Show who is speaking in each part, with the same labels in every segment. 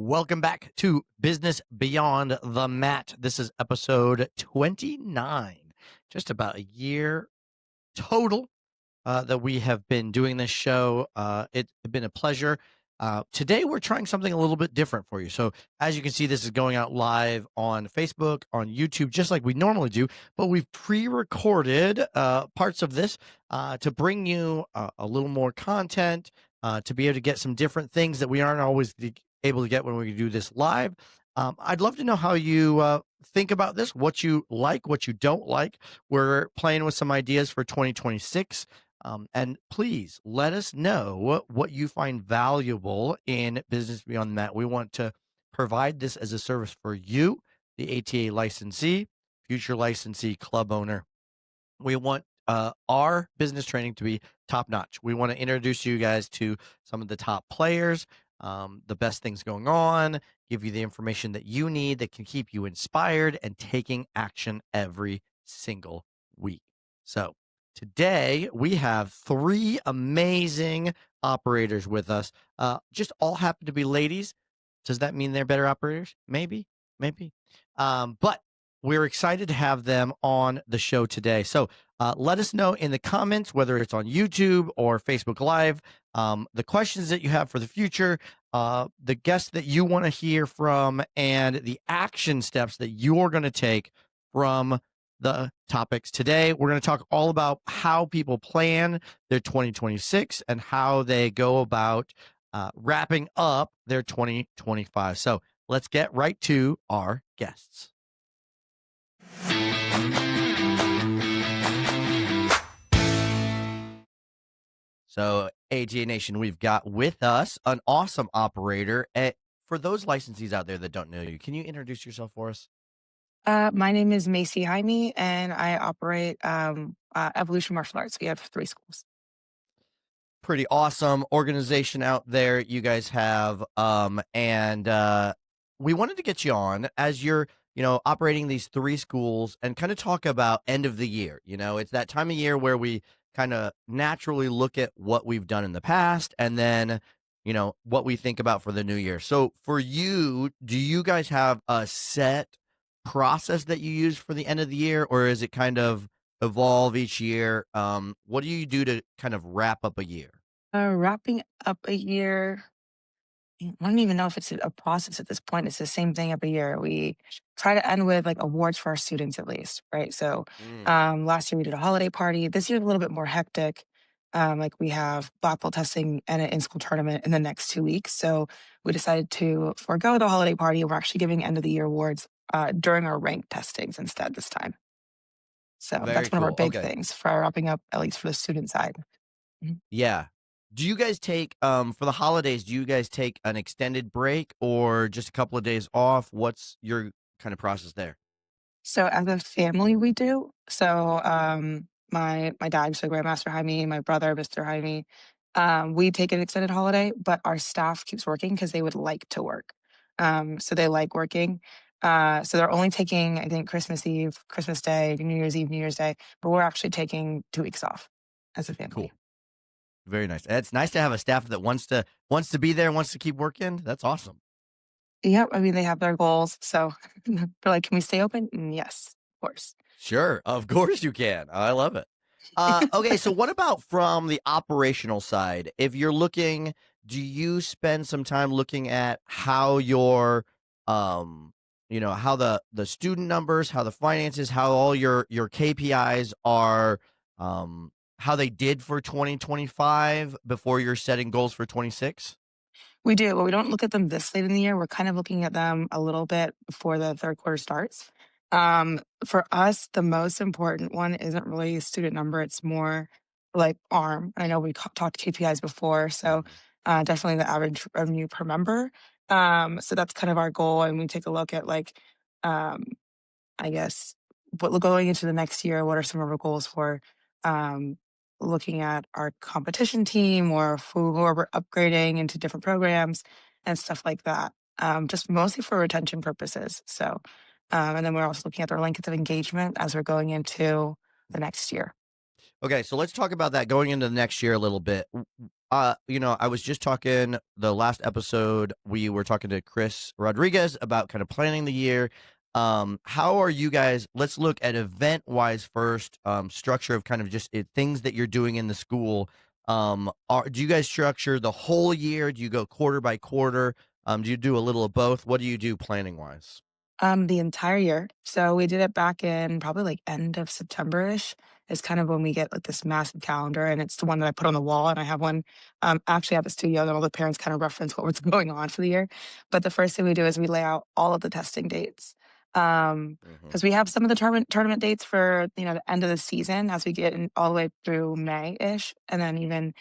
Speaker 1: Welcome back to Business Beyond the Mat. This is episode 29. Just about a year total that we have been doing this show. It's been a pleasure. Today, we're trying something a little bit different for you. So, as you can see, this is going out live on Facebook, on YouTube, just like we normally do. But we've pre-recorded parts of this to bring you a little more content, to be able to get some different things that we aren't always able to get when we do this live. I'd love to know how you think about this, what you like, what you don't like. We're playing with some ideas for 2026. And please let us know what you find valuable in Business Beyond the Mat. We want to provide this as a service for you, the ATA licensee, future licensee, club owner. We want our business training to be top notch. We want to introduce you guys to some of the top players, the best things going on, give you the information that you need that can keep you inspired and taking action every single week. So today we have three amazing operators with us. Just all happen to be ladies. Does that mean they're better operators? Maybe, maybe. But we're excited to have them on the show today. So let us know in the comments, whether it's on YouTube or Facebook Live, the questions that you have for the future, the guests that you want to hear from, and the action steps that you're going to take from the topics today. We're going to talk all about how people plan their 2026 and how they go about wrapping up their 2025. So let's get right to our guests. So, ATA Nation, we've got with us an awesome operator. For those licensees out there that don't know you, can you introduce yourself for us?
Speaker 2: My name is Macey Jaime, and I operate Evolution Martial Arts. We have 3 schools.
Speaker 1: Pretty awesome organization out there you guys have. And we wanted to get you on as you're, operating these 3 schools and kind of talk about end of the year. It's that time of year where we kind of naturally look at what we've done in the past and then, what we think about for the new year. So for you, do you guys have a set process that you use for the end of the year, or is it kind of evolve each year? What do you do to kind of wrap up a year?
Speaker 2: Wrapping up a year, I don't even know if it's a process at this point. It's the same thing every year. We try to end with like awards for our students at least, right? So
Speaker 1: Mm,
Speaker 2: last year we did a holiday party. This year a little bit more hectic. Like we have black belt testing and an in-school tournament in the next 2 weeks. So we decided to forego the holiday party. We're actually giving end of the year awards during our rank testings instead this time. So
Speaker 1: very
Speaker 2: that's one of our
Speaker 1: cool.
Speaker 2: big
Speaker 1: Okay.
Speaker 2: things for wrapping up, at least for the student side. Mhm.
Speaker 1: Yeah. Do you guys take for the holidays, do you guys take an extended break or just a couple of days off? What's your kind of process there?
Speaker 2: So as a family, we do. So my dad, so Grandmaster Jaime, my brother, Mr. Jaime, we take an extended holiday, but our staff keeps working because they would like to work. So they like working. So they're only taking, I think, Christmas Eve, Christmas Day, New Year's Eve, New Year's Day, but we're actually taking 2 weeks off as a family.
Speaker 1: Cool. Very nice. It's nice to have a staff that wants to be there, wants to keep working. That's awesome.
Speaker 2: Yep. I mean, they have their goals. So they're like, can we stay open? Yes, of course.
Speaker 1: Sure. Of course you can. I love it. Okay, so what about from the operational side? If you're looking, do you spend some time looking at how your how the student numbers, how the finances, how all your KPIs are, how they did for 2025 before you're setting goals for 26?
Speaker 2: We do, but we don't look at them this late in the year. We're kind of looking at them a little bit before the third quarter starts. For us, the most important one isn't really student number. It's more like ARM. I know we talked KPIs before, so
Speaker 1: Mhm.
Speaker 2: definitely the average revenue per member. So that's kind of our goal, and we take a look at like um, I guess, but going into the next year, what are some of our goals for um, looking at our competition team or who are we upgrading into different programs and stuff like that? Just mostly for retention purposes. So, and then we're also looking at their length of engagement as we're going into the next year.
Speaker 1: Okay, so let's talk about that going into the next year a little bit. I was just talking the last episode. We were talking to Chris Rodriguez about kind of planning the year. How are you guys? Let's look at event wise first. Structure of kind of just things that you're doing in the school. Do you guys structure the whole year? Do you go quarter by quarter? Do you do a little of both? What do you do planning wise?
Speaker 2: The entire year. So we did it back in probably like end of September-ish is kind of when we get like this massive calendar, and it's the one that I put on the wall, and I have one actually at the studio that all the parents kind of reference what was going on for the year. But the first thing we do is we lay out all of the testing dates.
Speaker 1: Hmm.
Speaker 2: Because we have some of the tournament dates for the end of the season as we get in all the way through May-ish, and then even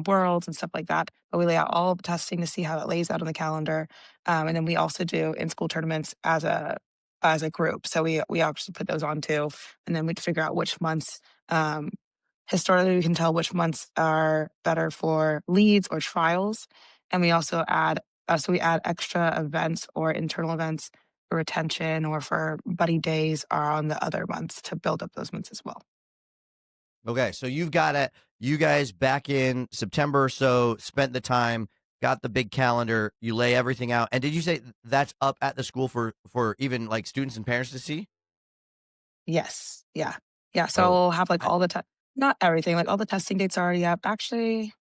Speaker 2: worlds and stuff like that. But we lay out all of the testing to see how it lays out on the calendar, and then we also do in-school tournaments as a group. So we actually put those on too, and then we'd figure out which months. Um, Historically, we can tell which months are better for leads or trials, and we also add. So we add extra events or internal events for retention or for buddy days are on the other months to build up those months as well.
Speaker 1: Okay, so you've got it. You guys back in September or so spent the time, got the big calendar. You lay everything out. And did you say that's up at the school for even like students and parents to see?
Speaker 2: Yes, yeah, yeah. So
Speaker 1: Oh,
Speaker 2: we'll have like
Speaker 1: I,
Speaker 2: all the not everything, like all the testing dates are already up. Actually,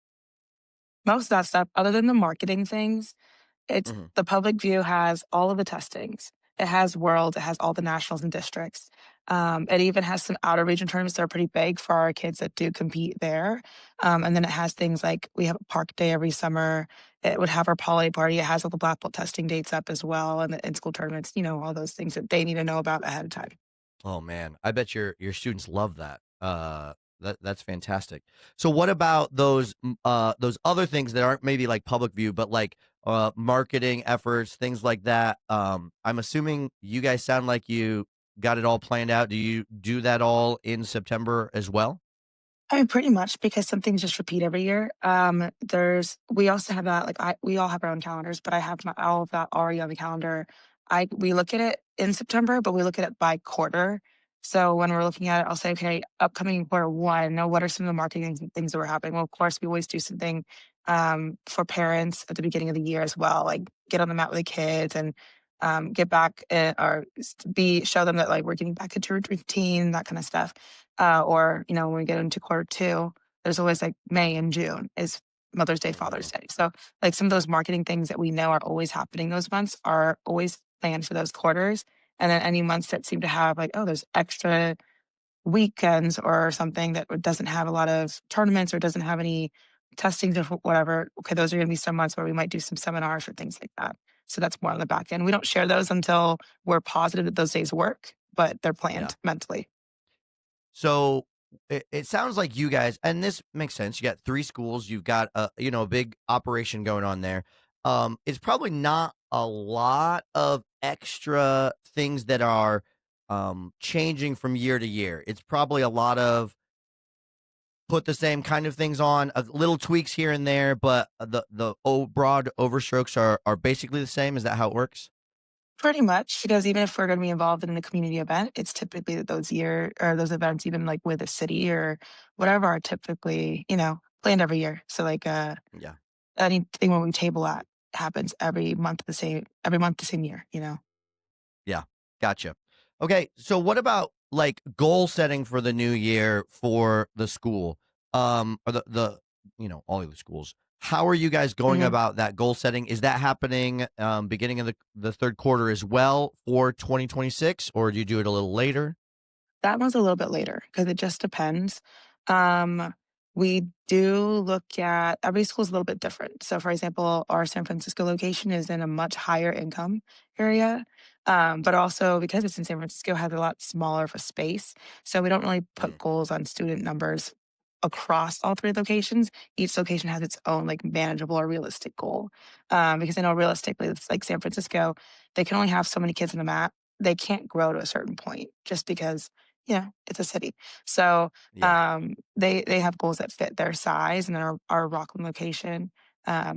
Speaker 2: most of that stuff, other than the marketing things, it's
Speaker 1: mhm.
Speaker 2: the public view has all of the testings. It has worlds, it has all the nationals and districts. It even has some outer region tournaments that are pretty big for our kids that do compete there. And then it has things like we have a park day every summer. It would have our poly party. It has all the black belt testing dates up as well, and the in-school tournaments. All those things that they need to know about ahead of time.
Speaker 1: Oh man, I bet your students love that. That's fantastic. So what about those other things that aren't maybe like public view, but like marketing efforts, things like that? I'm assuming you guys sound like you got it all planned out. Do you do that all in September as well?
Speaker 2: I mean, pretty much because some things just repeat every year. We also have that, like we all have our own calendars, but I have all of that already on the calendar. We look at it in September, but we look at it by quarter. So when we're looking at it, I'll say, okay, upcoming quarter one, now what are some of the marketing things that were happening? Well, of course, we always do something for parents at the beginning of the year as well, like get on the mat with the kids and get back or be show them that like we're getting back into routine, that kind of stuff. Or, when we get into quarter two, there's always like May and June is Mother's Day,
Speaker 1: Hmm.
Speaker 2: Father's Day. So, like some of those marketing things that we know are always happening those months are always planned for those quarters. And then any months that seem to have like, oh, there's extra weekends or something that doesn't have a lot of tournaments or doesn't have any testings or whatever. Okay, those are going to be some months where we might do some seminars or things like that. So that's more on the back end. We don't share those until we're positive that those days work, but they're
Speaker 1: Yeah.
Speaker 2: planned mentally.
Speaker 1: So it sounds like you guys, and this makes sense. You got three schools. You've got a big operation going on there. It's probably not a lot of extra things that are changing from year to year. It's probably a lot of put the same kind of things on, little tweaks here and there, but the broad overstrokes are basically the same. Is that how it works?
Speaker 2: Pretty much, because even if we're going to be involved in a community event, it's typically that those year or those events, even like with a city or whatever, are typically planned every year. So like
Speaker 1: Yeah.
Speaker 2: anything where we table at happens every month the same year.
Speaker 1: Yeah, gotcha. Okay, so what about like goal setting for the new year for the school? Or the all of the schools. How are you guys going
Speaker 2: hmm
Speaker 1: about that goal setting? Is that happening beginning of the third quarter as well for 2026, or do you do it a little later?
Speaker 2: That one's a little bit later because it just depends. Um, we do look at every school is a little bit different. So, for example, our San Francisco location is in a much higher income area, but also because it's in San Francisco, has a lot smaller of a space. So we don't really put
Speaker 1: Mm,
Speaker 2: goals on student numbers across all three locations. Each location has its own like manageable or realistic goal. Because I know realistically, it's like San Francisco, they can only have so many kids in the mat. They can't grow to a certain point just because it's a city. So,
Speaker 1: yeah.
Speaker 2: they have goals that fit their size, and then our Rockland location,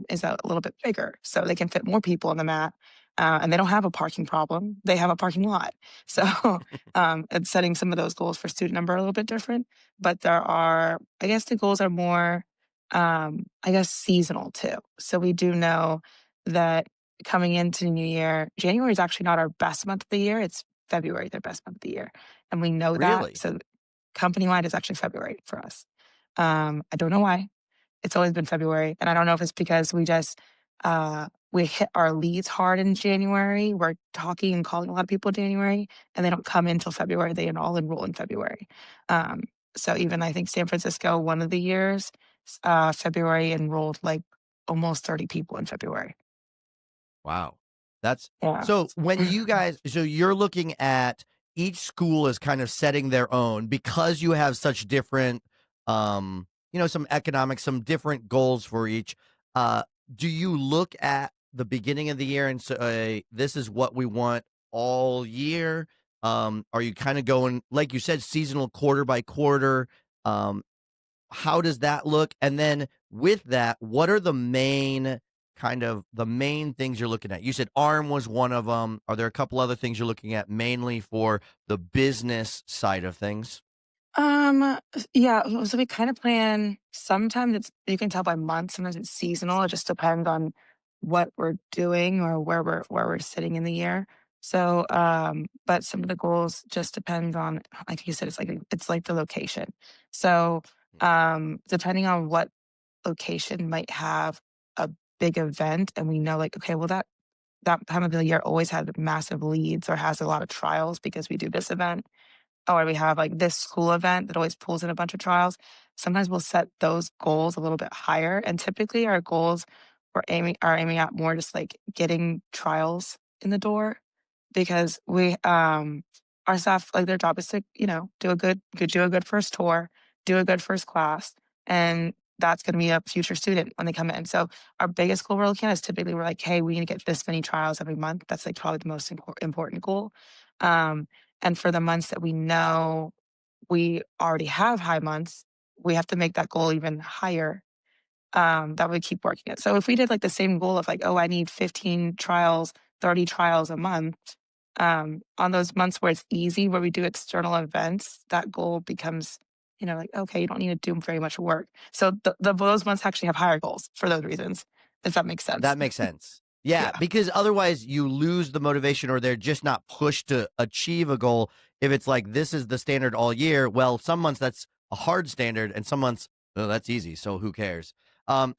Speaker 2: is a little bit bigger, so they can fit more people on the mat, and they don't have a parking problem. They have a parking lot. So, it's setting some of those goals for student number a little bit different, but there are I guess the goals are more, I guess, seasonal too. So we do know that coming into the new year, January is actually not our best month of the year. It's February, their best month of the year. And we know that.
Speaker 1: Really?
Speaker 2: So company wide is actually February for us. I don't know why. It's always been February. And I don't know if it's because we hit our leads hard in January. We're talking and calling a lot of people in January, and they don't come in till February. They all enroll in February. Um, so even I think San Francisco, one of the years, February enrolled like almost 30 people in February.
Speaker 1: Wow. That's
Speaker 2: Yeah.
Speaker 1: so when you guys, so you're looking at each school is kind of setting their own because you have such different, some economics, some different goals for each. Uh, do you look at the beginning of the year and say, this is what we want all year? Are you kind of going, like you said, seasonal quarter by quarter? Um, how does that look? And then with that, what are the main things you're looking at? You said ARM was one of them. Are there a couple other things you're looking at mainly for the business side of things?
Speaker 2: Yeah, so we kind of plan sometimes it's you can tell by month, sometimes it's seasonal. It just depends on what we're doing or where we're sitting in the year. So, but some of the goals just depends on, like you said, it's like the location. So, depending on what location might have a big event and we know like, okay, well that time of the year always had massive leads or has a lot of trials because we do this event or we have like this school event that always pulls in a bunch of trials. Sometimes we'll set those goals a little bit higher. And typically our goals are aiming at more just like getting trials in the door because we our staff like their job is to, do a good first tour, do a good first class, and that's gonna be a future student when they come in. So our biggest goal we're looking at is typically we're like, hey, we need to get this many trials every month. That's like probably the most important goal. Um, and for the months that we know we already have high months, we have to make that goal even higher. That we keep working it. So if we did like the same goal of like, oh, I need 15 trials, 30 trials a month, on those months where it's easy, where we do external events, that goal becomes, like, okay, you don't need to do very much work. So those months actually have higher goals for those reasons, if that makes sense.
Speaker 1: That makes sense. Yeah,
Speaker 2: Yeah.
Speaker 1: because otherwise you lose the motivation or they're just not pushed to achieve a goal. If it's like this is the standard all year, well, some months that's a hard standard and some months, oh, that's easy. So who cares?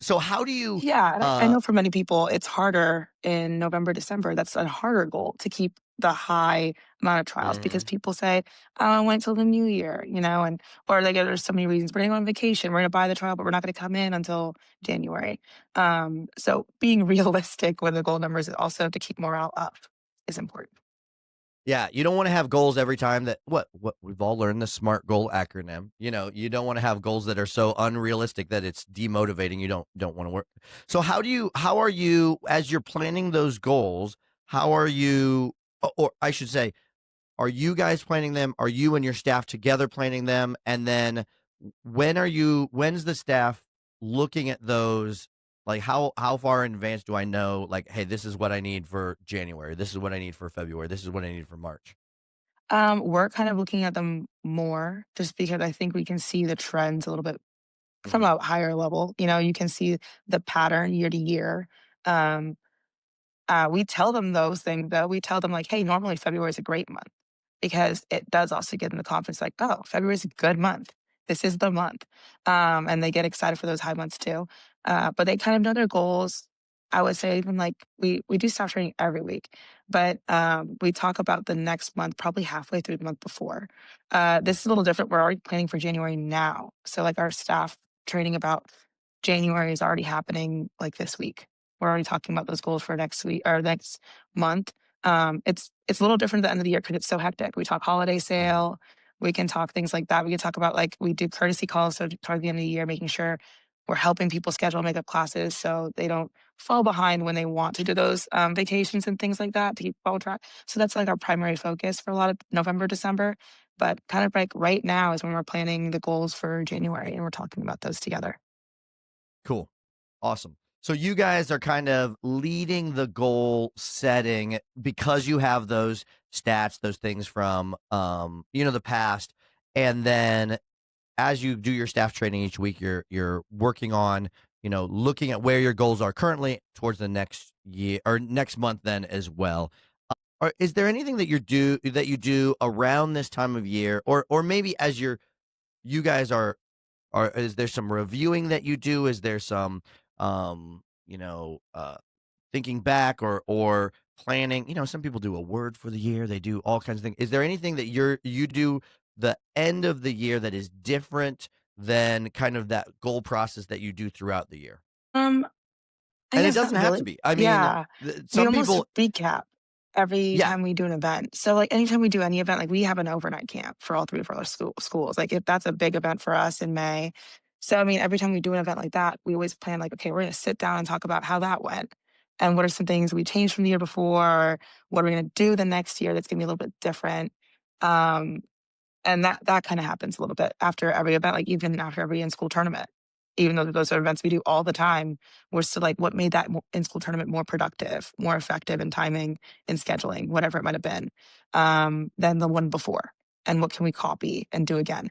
Speaker 1: So how do you
Speaker 2: Yeah, and I
Speaker 1: uh
Speaker 2: know for many people, it's harder in November, December. That's a harder goal to keep the high amount of trials because
Speaker 1: mhm.
Speaker 2: people say, "Oh, I wait till the new year," and or they get there's so many reasons. We're going on vacation. We're going to buy the trial, but we're not going to come in until January. So being realistic with the goal numbers is also to keep morale up is important.
Speaker 1: Yeah, you don't want to have goals every time that what we've all learned the SMART goal acronym. You don't want to have goals that are so unrealistic that it's demotivating. You don't want to work. So how are you as you're planning those goals, how are you or I should say, are you guys planning them? Are you and your staff together planning them? And then when's the staff looking at those? Like how far in advance do I know like, hey, this is what I need for January. This is what I need for February. This is what I need for March.
Speaker 2: We're kind of looking at them more just because I think we can see the trends a little bit from
Speaker 1: Mhm.
Speaker 2: a higher level. You can see the pattern year to year. Um, we tell them those things though. We tell them like, hey, normally February is a great month because it does also give them the confidence like, oh, February is a good month. This is the month. And they get excited for those high months too. But they kind of know their goals. I would say even like we do staff training every week, but we talk about the next month probably halfway through the month before. This is a little different. We're already planning for January now. So like our staff training about January is already happening like this week. We're already talking about those goals for next week or next month. It's a little different at the end of the year because it's so hectic. We talk holiday
Speaker 1: Mhm.
Speaker 2: sale. We can talk things like that. We can talk about like we do courtesy calls so toward the end of the year, making sure we're helping people schedule makeup classes so they don't fall behind when they want to do those vacations and things like that to keep on track. So that's like our primary focus for a lot of November, December. But kind of like right now is when we're planning the goals for January and we're talking about those together.
Speaker 1: Cool. Awesome. So you guys are kind of leading the goal setting because you have those stats, those things from the past. And then as you do your staff training each week, you're working on, looking at where your goals are currently towards the next year or next month then as well. Or is there anything that you do around this time of year, or maybe as you guys are is there some reviewing that you do? Is there some um, you know, uh thinking back or planning? Some people do a word for the year, they do all kinds of things. Is there anything that you do the end of the year that is different than kind of that goal process that you do throughout the year?
Speaker 2: Um, I
Speaker 1: And it
Speaker 2: guess
Speaker 1: doesn't
Speaker 2: not
Speaker 1: have
Speaker 2: really.
Speaker 1: to be. I mean,
Speaker 2: Yeah. We
Speaker 1: some
Speaker 2: almost
Speaker 1: people.
Speaker 2: recap every
Speaker 1: Yeah.
Speaker 2: time we do an event. So, like, anytime we do any event, like, we have an overnight camp for all 3 of our schools. Like, if that's a big event for us in May. So, I mean, every time we do an event like that, we always plan, like, "Okay, we're gonna sit down and talk about how that went, and what are some things we changed from the year before, or what are we gonna do the next year that's gonna be a little bit different?" Um, and that kinda happens a little bit after every event, like, even after every in-school tournament. Even though those are events we do all the time, we're still like, what made that in-school tournament more productive, more effective in timing, in scheduling, whatever it might have been, than the one before? And what can we copy and do again?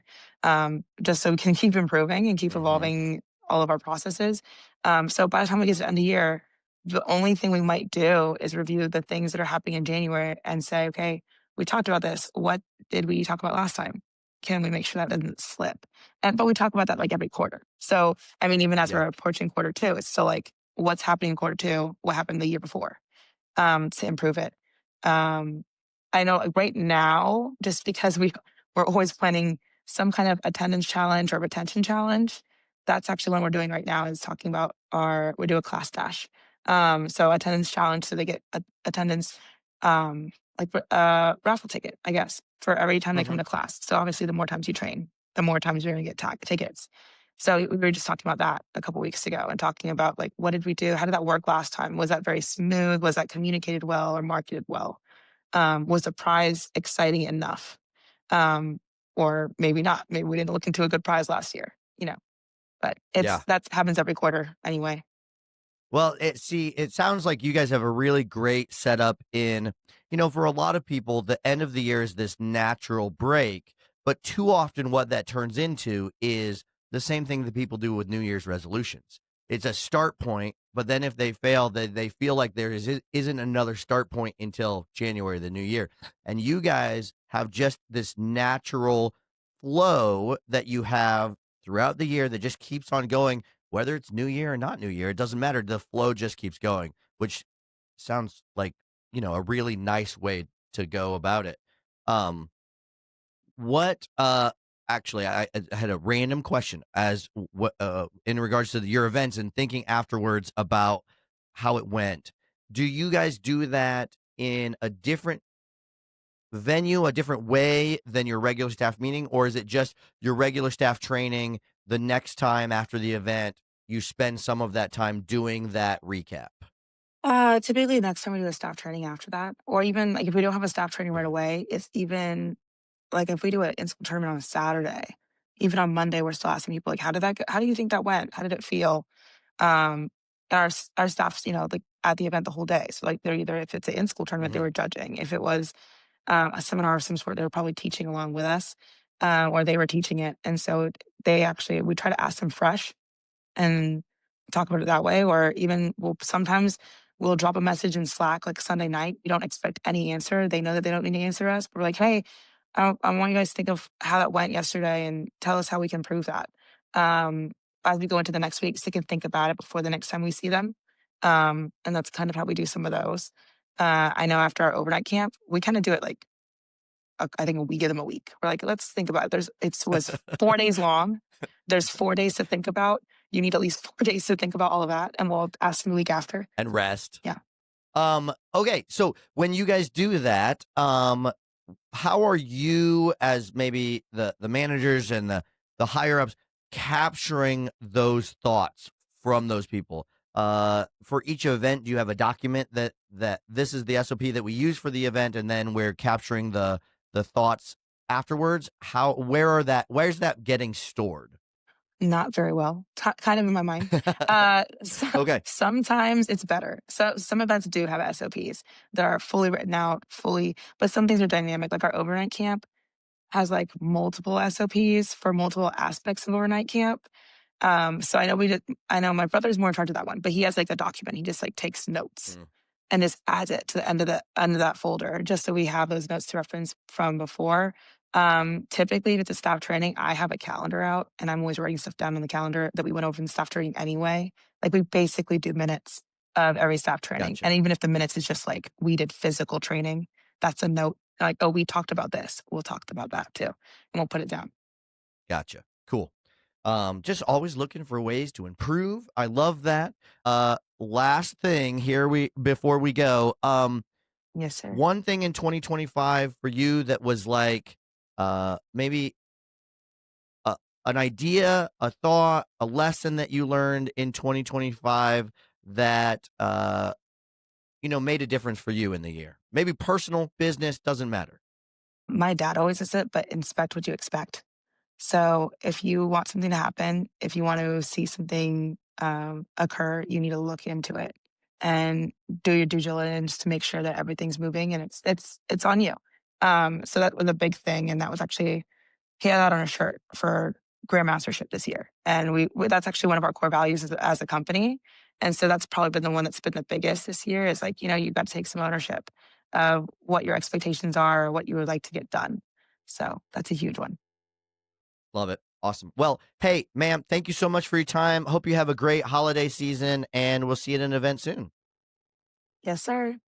Speaker 2: Just so we can keep improving and keep
Speaker 1: Mhm.
Speaker 2: evolving all of our processes. So by the time we get to the end of the year, the only thing we might do is review the things that are happening in January and say, okay, we talked about this. What did we talk about last time? Can we make sure that doesn't slip? But we talk about that like every quarter. So, I mean, even as
Speaker 1: Yeah.
Speaker 2: we're approaching quarter two, it's still like what's happening in quarter two, what happened the year before, to improve it. Um, I know like, right now, just because we're always planning some kind of attendance challenge or retention challenge. That's actually what we're doing right now is talking about we do a class dash. So attendance challenge, so they get attendance, um, like a raffle ticket, I guess, for every time they come
Speaker 1: Mhm.
Speaker 2: to class. So obviously, the more times you train, the more times you're going to get tickets. So we were just talking about that a couple weeks ago and talking about like what did we do? How did that work last time? Was that very smooth? Was that communicated well or marketed well? Was the prize exciting enough? Um, or maybe not. Maybe we didn't look into a good prize last year, but
Speaker 1: Yeah.
Speaker 2: that happens every quarter anyway.
Speaker 1: Well, it sounds like you guys have a really great setup for a lot of people, the end of the year is this natural break, but too often what that turns into is the same thing that people do with New Year's resolutions. It's a start point, but then if they fail, they feel like isn't another start point until January, the new year. And you guys have just this natural flow that you have throughout the year that just keeps on going whether it's New Year or not New Year, it doesn't matter. The flow just keeps going, which sounds like, a really nice way to go about it. Um, what actually I had a random question as what in regards to your events and thinking afterwards about how it went. Do you guys do that in a different venue, a different way than your regular staff meeting, or is it just your regular staff training the next time after the event, you spend some of that time doing that recap?
Speaker 2: Typically, next time we do a staff training after that, or even like if we don't have a staff training right
Speaker 1: Okay.
Speaker 2: away, it's even like if we do an in-school tournament on a Saturday, even on Monday, we're still asking people like, how did that go? How do you think that went? How did it feel? Um, and our staff's, like at the event the whole day. So like they're either if it's an in-school tournament, they
Speaker 1: Mhm.
Speaker 2: were judging. If it was a seminar of some sort, they were probably teaching along with us, or they were teaching it. And so we try to ask them fresh and talk about it that way. Or even we'll drop a message in Slack like Sunday night. We don't expect any answer. They know that they don't need to answer us. But we're like, hey, I want you guys to think of how that went yesterday and tell us how we can improve that. Um, as we go into the next week, so they can think about it before the next time we see them. And that's kind of how we do some of those. I know after our overnight camp, we kind of do it like I think we give them a week. We're like, let's think about it. It was 4 days long. There's 4 days to think about. You need at least 4 days to think about all of that, and we'll ask them the week after.
Speaker 1: And rest.
Speaker 2: Yeah.
Speaker 1: Okay, so when you guys do that, how are you as maybe the managers and the higher ups capturing those thoughts from those people? For each event, do you have a document that this is the SOP that we use for the event, and then we're capturing the thoughts afterwards? Where's that getting stored?
Speaker 2: Not very well, kind of in my mind.
Speaker 1: Okay.
Speaker 2: Sometimes it's better. So some events do have SOPs that are fully written out, but some things are dynamic. Like our overnight camp, has like multiple SOPs for multiple aspects of overnight camp. So I know my brother's more in charge of that one, but he has like a document. He just like takes notes
Speaker 1: Mm,
Speaker 2: and just adds it to the end of that folder, just so we have those notes to reference from before. Typically, if it's a staff training, I have a calendar out, and I'm always writing stuff down on the calendar that we went over in staff training anyway. Like we basically do minutes of every staff training,
Speaker 1: gotcha.
Speaker 2: and even if the minutes is just like we did physical training, that's a note. Like, oh, we talked about this. We'll talk about that too, and we'll put it down.
Speaker 1: Gotcha. Cool. Just always looking for ways to improve. I love that. Last thing here we before we go.
Speaker 2: Yes, sir.
Speaker 1: One thing in 2025 for you that was like maybe a, an idea, a thought, a lesson that you learned in 2025 that made a difference for you in the year. Maybe personal, business, doesn't matter.
Speaker 2: My dad always says it, but inspect what you expect. So if you want something to happen, if you want to see something occur, you need to look into it and do your due diligence to make sure that everything's moving and it's on you. So that was a big thing, and that was actually he had that on a shirt for Grandmastership this year, and that's actually one of our core values as a company. And so that's probably been the one that's been the biggest this year. Is like you've got to take some ownership of what your expectations are, or what you would like to get done. So that's a huge one.
Speaker 1: Love it. Awesome. Well, hey, ma'am, thank you so much for your time. Hope you have a great holiday season, and we'll see you at an event soon.
Speaker 2: Yes, sir.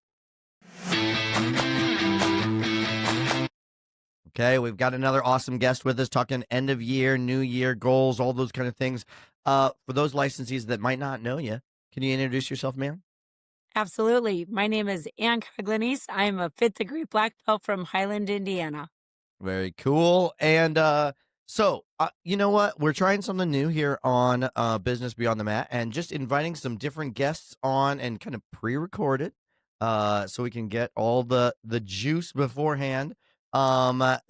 Speaker 1: Okay, we've got another awesome guest with us talking end of year, new year goals, all those kind of things. For those licensees that might not know you, can you introduce yourself, ma'am?
Speaker 3: Absolutely. My name is Ann Coglianese. I'm a fifth degree black belt from Highland, Indiana.
Speaker 1: Very cool. And you know what? We're trying something new here on Business Beyond the Mat, and just inviting some different guests on and kind of pre-record it, so we can get all the juice beforehand. What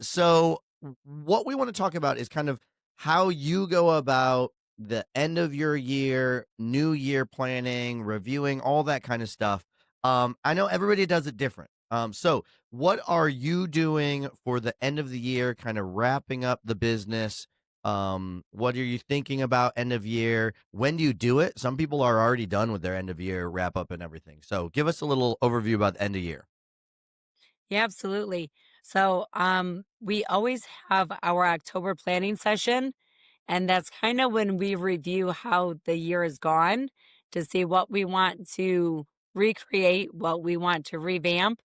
Speaker 1: we want to talk about is kind of how you go about the end of your year, new year planning, reviewing, all that kind of stuff. I know everybody does it different. What are you doing for the end of the year, kind of wrapping up the business? What are you thinking about end of year? When do you do it? Some people are already done with their end of year wrap up and everything. So give us a little overview about the end of year.
Speaker 3: Yeah, absolutely. We always have our October planning session. And that's kind of when we review how the year has gone to see what we want to recreate, what we want to revamp.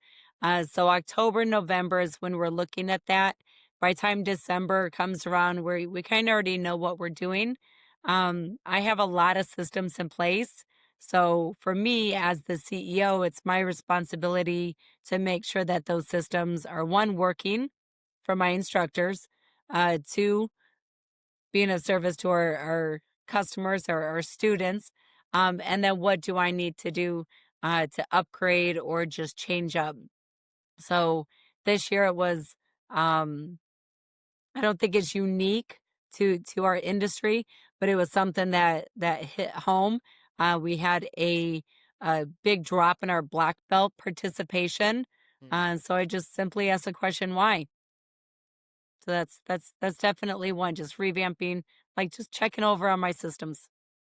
Speaker 3: So October, November is when we're looking at that. By the time December comes around, we kind of already know what we're doing. I have a lot of systems in place. So for me as the CEO, it's my responsibility to make sure that those systems are one, working for my instructors, two, being of service to our customers or our students. And then what do I need to do to upgrade or just change up? So this year it was, um, I don't think it's unique to our industry, but it was something that hit home. We had a big drop in our black belt participation.
Speaker 1: Hmm.
Speaker 3: So I just simply asked the question, why? So that's definitely one, just revamping, like just checking over on my systems.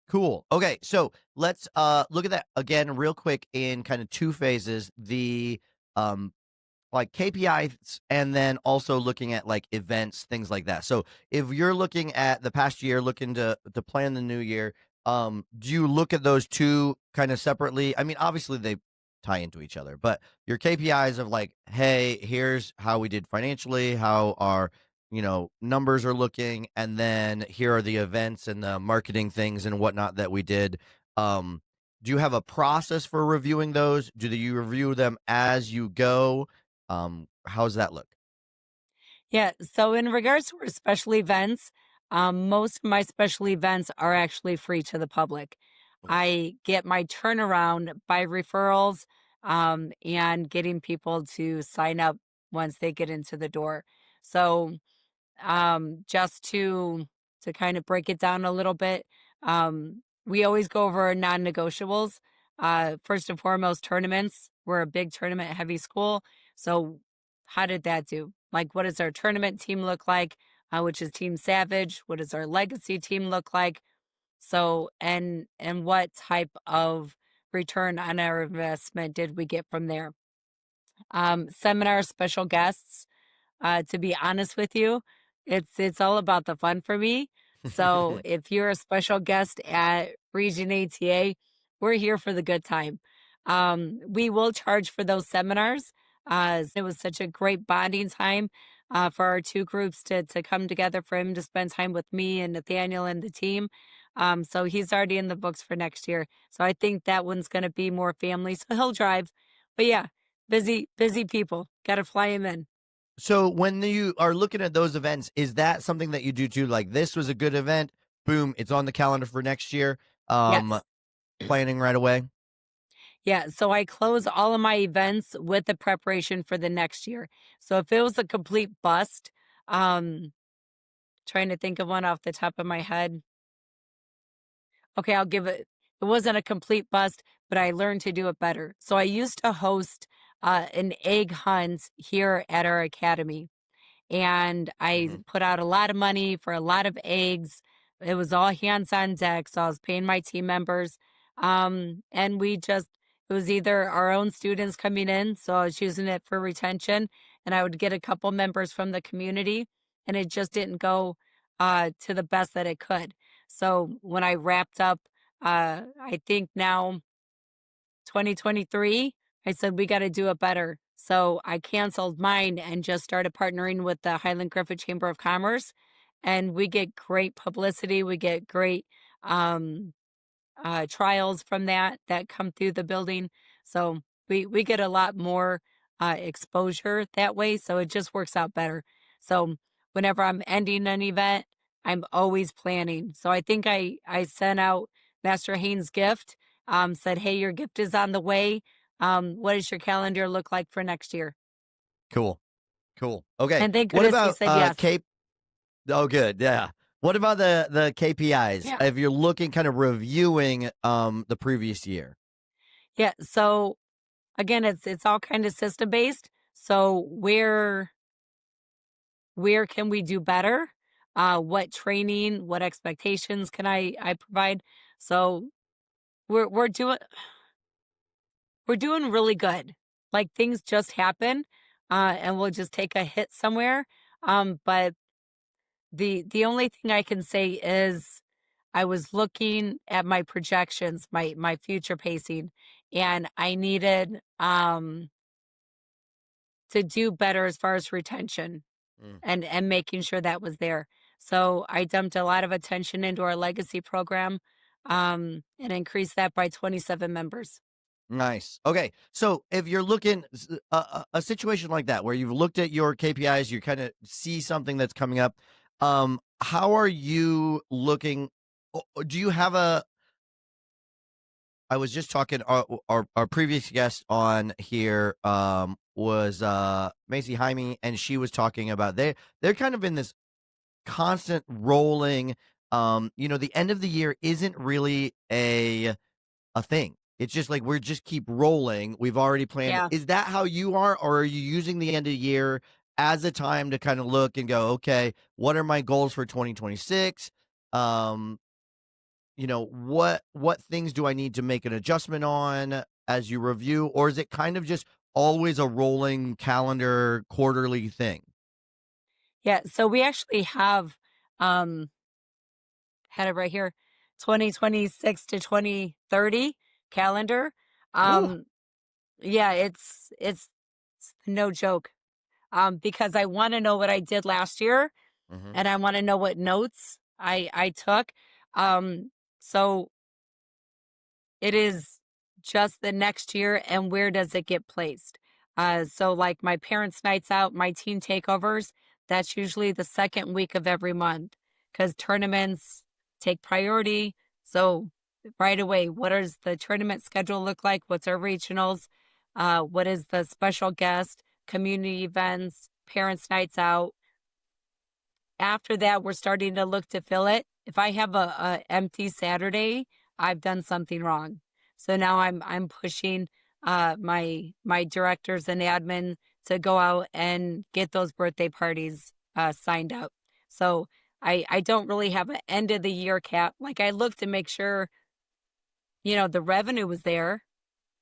Speaker 1: Cool. Okay, so let's look at that again real quick in kind of two phases. The um like KPIs, and then also looking at like events, things like that. So if you're looking at the past year, looking to plan the new year, do you look at those two kind of separately? I mean, obviously they tie into each other, but your KPIs of like, hey, here's how we did financially, how our numbers are looking, and then here are the events and the marketing things and whatnot that we did. Um, do you have a process for reviewing those? Do you review them as you go? How's that look?
Speaker 3: Yeah. So in regards to our special events, most of my special events are actually free to the public.
Speaker 1: Cool.
Speaker 3: I get my turnaround by referrals, and getting people to sign up once they get into the door. So just to kind of break it down a little bit, we always go over our non-negotiables. First and foremost, tournaments. We're a big tournament heavy school, so how did that do? Like, what does our tournament team look like? Which is Team Savage? What does our legacy team look like? So, and what type of return on our investment did we get from there? Seminar special guests. To be honest with you, it's all about the fun for me. So if you're a special guest at Region ATA, we're here for the good time. We will charge for those seminars. It was such a great bonding time for our two groups to come together, for him to spend time with me and Nathaniel and the team. So he's already in the books for next year. So I think that one's going to be more family. So he'll drive. But yeah, busy people. Got to fly him in.
Speaker 1: So when you are looking at those events, is that something that you do too? Like, this was a good event, boom, it's on the calendar for next year.
Speaker 3: Yes.
Speaker 1: Planning right away.
Speaker 3: Yeah, so I close all of my events with the preparation for the next year. So if it was a complete bust, trying to think of one off the top of my head. Okay, I'll give it. It wasn't a complete bust, but I learned to do it better. So I used to host an egg hunt here at our academy, and I
Speaker 1: Mhm.
Speaker 3: put out a lot of money for a lot of eggs. It was all hands on deck, so I was paying my team members. And it was either our own students coming in, so I was using it for retention, and I would get a couple members from the community, and it just didn't go to the best that it could. So when I wrapped up, I think now 2023, I said, we got to do it better. So I canceled mine and just started partnering with the Highland Griffith Chamber of Commerce. And we get great publicity. We get great trials from that come through the building. So we get a lot more exposure that way. So it just works out better. So whenever I'm ending an event, I'm always planning. So I think I sent out Master Haynes' gift, said, hey, your gift is on the way. What does your calendar look like for next year?
Speaker 1: Cool. Okay.
Speaker 3: And thank
Speaker 1: What
Speaker 3: goodness he
Speaker 1: about
Speaker 3: said yes.
Speaker 1: Cape? Oh, good. Yeah. What about the KPIs?
Speaker 3: Yeah.
Speaker 1: If you're looking, kind of reviewing the previous year.
Speaker 3: Yeah. So again, it's all kind of system based. So where can we do better? What training, what expectations can I provide? So we're doing really good. Like, things just happen, and we'll just take a hit somewhere. But the only thing I can say is I was looking at my projections, my future pacing, and I needed to do better as far as retention
Speaker 1: Mm.
Speaker 3: and making sure that was there. So I dumped a lot of attention into our legacy program, and increased that by 27 members.
Speaker 1: Nice. Okay. So if you're looking a situation like that where you've looked at your KPIs, you kind of see something that's coming up. How are you looking? Do you have a? I was just talking. Our previous guest on here was Macey Jaime, and she was talking about they're kind of in this constant rolling. The end of the year isn't really a thing. It's just like we're just keep rolling. We've already planned it.
Speaker 3: Yeah.
Speaker 1: Is that how you are, or are you using the end of the year as a time to kind of look and go, okay, what are my goals for 2026? Um, what things do I need to make an adjustment on as you review, or is it kind of just always a rolling calendar quarterly thing?
Speaker 3: Yeah. So we actually have um had it right here, 2026 to 2030 calendar.
Speaker 1: Ooh.
Speaker 3: Um yeah, it's no joke. Because I want to know what I did last year,
Speaker 1: Hmm.
Speaker 3: and I want to know what notes I took. So it is just the next year, and where does it get placed? So like my parents' nights out, my teen takeovers, that's usually the second week of every month because tournaments take priority. So right away, what does the tournament schedule look like? What's our regionals? What is the special guest, community events, parents' nights out? After that, we're starting to look to fill it. If I have a empty Saturday, I've done something wrong. So now I'm pushing my directors and admin to go out and get those birthday parties signed up. So I don't really have an end of the year cap. Like I look to make sure, the revenue was there,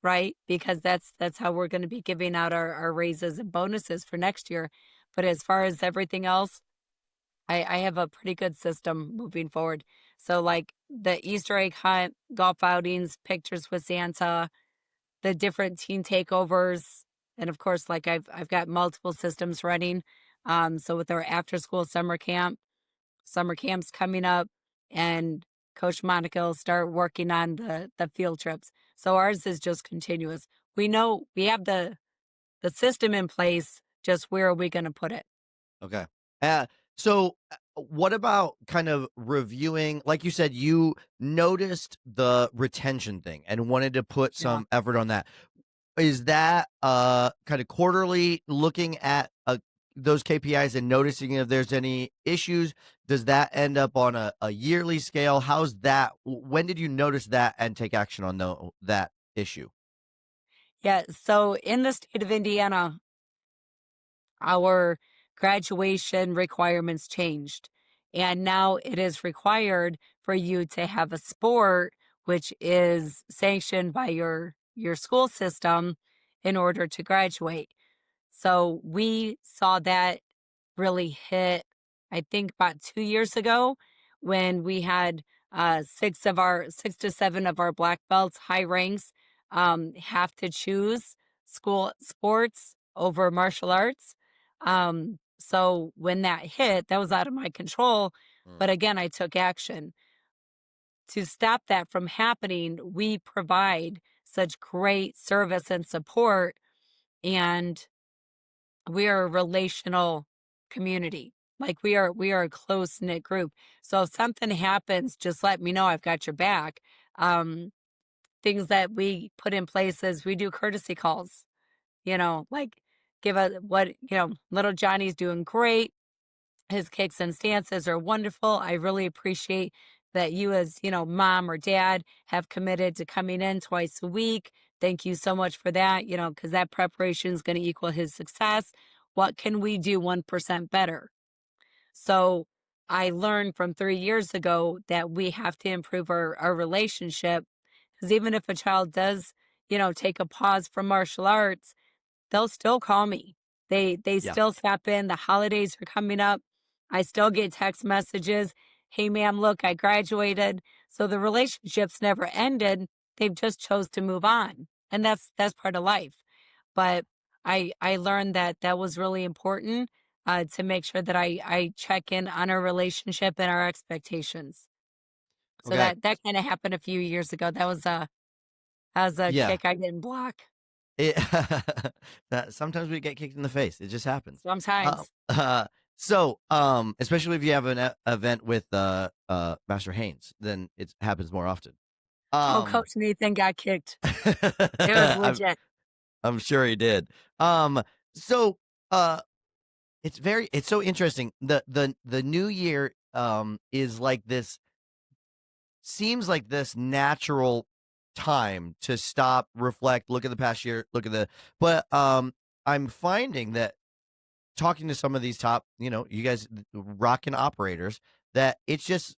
Speaker 3: right? Because that's how we're going to be giving out our raises and bonuses for next year. But as far as everything else, I have a pretty good system moving forward. So like the Easter egg hunt, golf outings, pictures with Santa, the different teen takeovers, and of course, like I've got multiple systems running. So with our after school summer camp's coming up, and Coach Monica will start working on the field trips. So ours is just continuous. We know we have the system in place. Just where are we going to put it?
Speaker 1: Okay. What about kind of reviewing? Like you said, you noticed the retention thing and wanted to put
Speaker 3: Yeah.
Speaker 1: some effort on that. Is that kind of quarterly looking at those KPIs and noticing if there's any issues? Does that end up on a yearly scale? How's that? When did you notice that and take action on that issue?
Speaker 3: Yeah. So in the state of Indiana, our graduation requirements changed. And now it is required for you to have a sport which is sanctioned by your school system in order to graduate. So we saw that really hit, I think, about 2 years ago when we had 6 to 7 of our black belts, high ranks, have to choose school sports over martial arts. So when that hit, that was out of my control.
Speaker 1: Mm.
Speaker 3: But again, I took action. To stop that from happening, we provide such great service and support, and we are a relational community. Like we are a close knit group. So if something happens, just let me know. I've got your back. Um, Things that we put in place is we do courtesy calls. Like give a what little Johnny's doing great. His kicks and stances are wonderful. I really appreciate that you, as mom or dad, have committed to coming in twice a week. Thank you so much for that, because that preparation is going to equal his success. What can we do 1% better? So I learned from 3 years ago that we have to improve our relationship. Because even if a child does, take a pause from martial arts, they'll still call me. They
Speaker 1: Yeah.
Speaker 3: still stop in. The holidays are coming up. I still get text messages. Hey ma'am, look, I graduated. So the relationship's never ended. They've just chose to move on. And that's part of life. But I learned that that was really important to make sure that I check in on our relationship and our expectations. So
Speaker 1: Okay.
Speaker 3: that kind of happened a few years ago. That was a
Speaker 1: Yeah.
Speaker 3: kick I didn't block
Speaker 1: It, sometimes we get kicked in the face. It just happens. Uh,
Speaker 3: sometimes.
Speaker 1: uh, especially if you have an event with Master Haynes, then it happens more often.
Speaker 3: Oh,
Speaker 1: Um,
Speaker 3: Coach Nathan got kicked. It was
Speaker 1: I'm
Speaker 3: legit.
Speaker 1: I'm sure he did. So uh, it's so interesting. The new year is like this, seems like this natural time to stop, reflect, look at the past year, but I'm finding that talking to some of these top, you guys rocking operators, that it's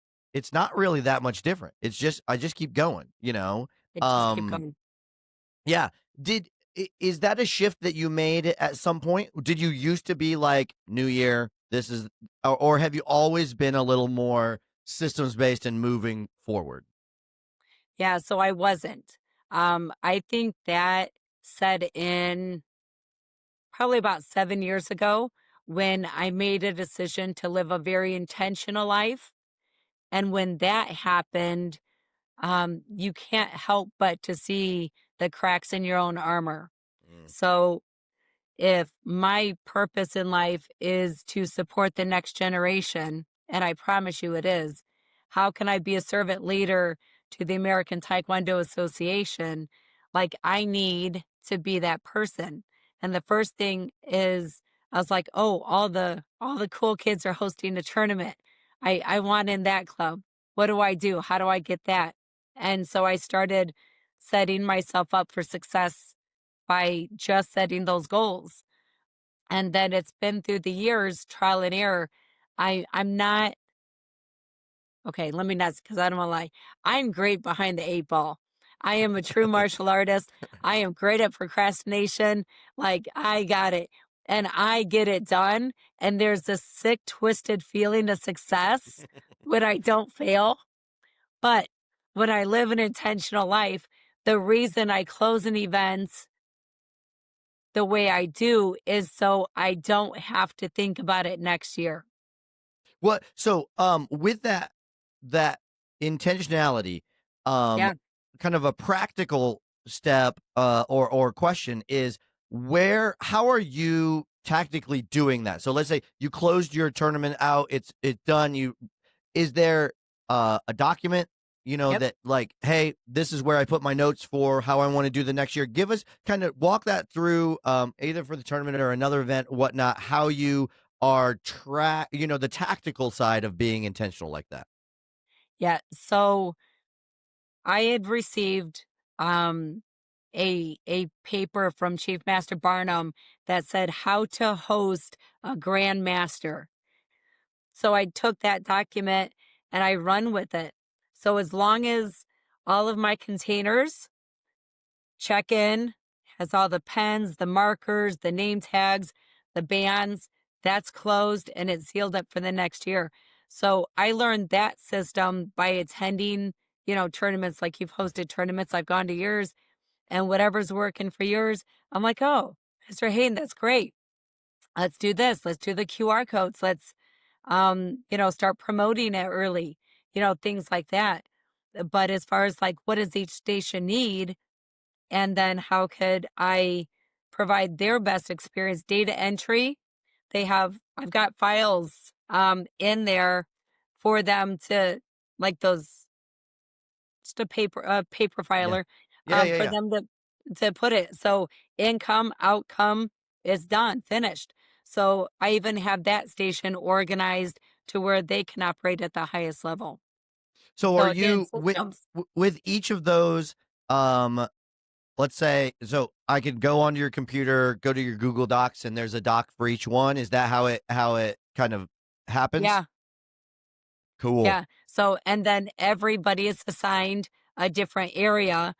Speaker 1: not really that much different. It's just I just keep going.
Speaker 3: It just kept
Speaker 1: Um
Speaker 3: going.
Speaker 1: yeah. Is that a shift that you made at some point? Did you used to be like new year, this is, or have you always been a little more systems based and moving forward?
Speaker 3: Yeah, so I wasn't. I think that set in probably about 7 years ago when I made a decision to live a very intentional life. And when that happened, you can't help but to see the cracks in your own armor.
Speaker 1: Mm.
Speaker 3: So if my purpose in life is to support the next generation, and I promise you it is, how can I be a servant leader to the American Taekwondo Association? Like I need to be that person. And the first thing is I was like, oh, all the cool kids are hosting a tournament. I want in that club. What do I do? How do I get that? And so I started setting myself up for success by just setting those goals. And then it's been through the years, trial and error. I'm not okay, let me not, because I don't want to lie. I'm great behind the eight ball. I am a true martial artist. I am great at procrastination. Like, I got it. And I get it done. And there's this sick, twisted feeling of success when I don't fail. But when I live an intentional life, the reason I close an event the way I do is so I don't have to think about it next year.
Speaker 1: What so with that intentionality, um
Speaker 3: Yeah.
Speaker 1: kind of a practical step or question is how are you tactically doing that? So let's say you closed your tournament out, it's done. Is there a document,
Speaker 3: Yep.
Speaker 1: that like, hey, this is where I put my notes for how I want to do the next year? Give us kind of walk that through, either for the tournament or another event, whatnot, how you are the tactical side of being intentional like that.
Speaker 3: Yeah. So I had received um, a paper from Chief Master Barnum that said how to host a Grand Master. So I took that document and I run with it. So as long as all of my containers check in, has all the pens, the markers, the name tags, the bands, that's closed and it's sealed up for the next year. So I learned that system by attending, tournaments. Like, you've hosted tournaments, I've gone to yours, and whatever's working for yours, I'm like, oh, Mr. Hayden, that's great. Let's do this. Let's do the QR codes. Let's, start promoting it early, things like that. But as far as like, what does each station need? And then how could I provide their best experience? Data entry, I've got files in there for them to, like, those, just a paper
Speaker 1: Yeah.
Speaker 3: filer,
Speaker 1: Yeah, yeah,
Speaker 3: for
Speaker 1: yeah.
Speaker 3: them to put it. So income, outcome is done, finished. So I even have that station organized to where they can operate at the highest level.
Speaker 1: So
Speaker 3: So
Speaker 1: are
Speaker 3: again,
Speaker 1: you
Speaker 3: systems.
Speaker 1: with each of those, let's say, so I could go onto your computer, go to your Google Docs, and there's a doc for each one. Is that how it kind of happens?
Speaker 3: Yeah.
Speaker 1: Cool.
Speaker 3: Yeah. So, and then everybody is assigned a different area.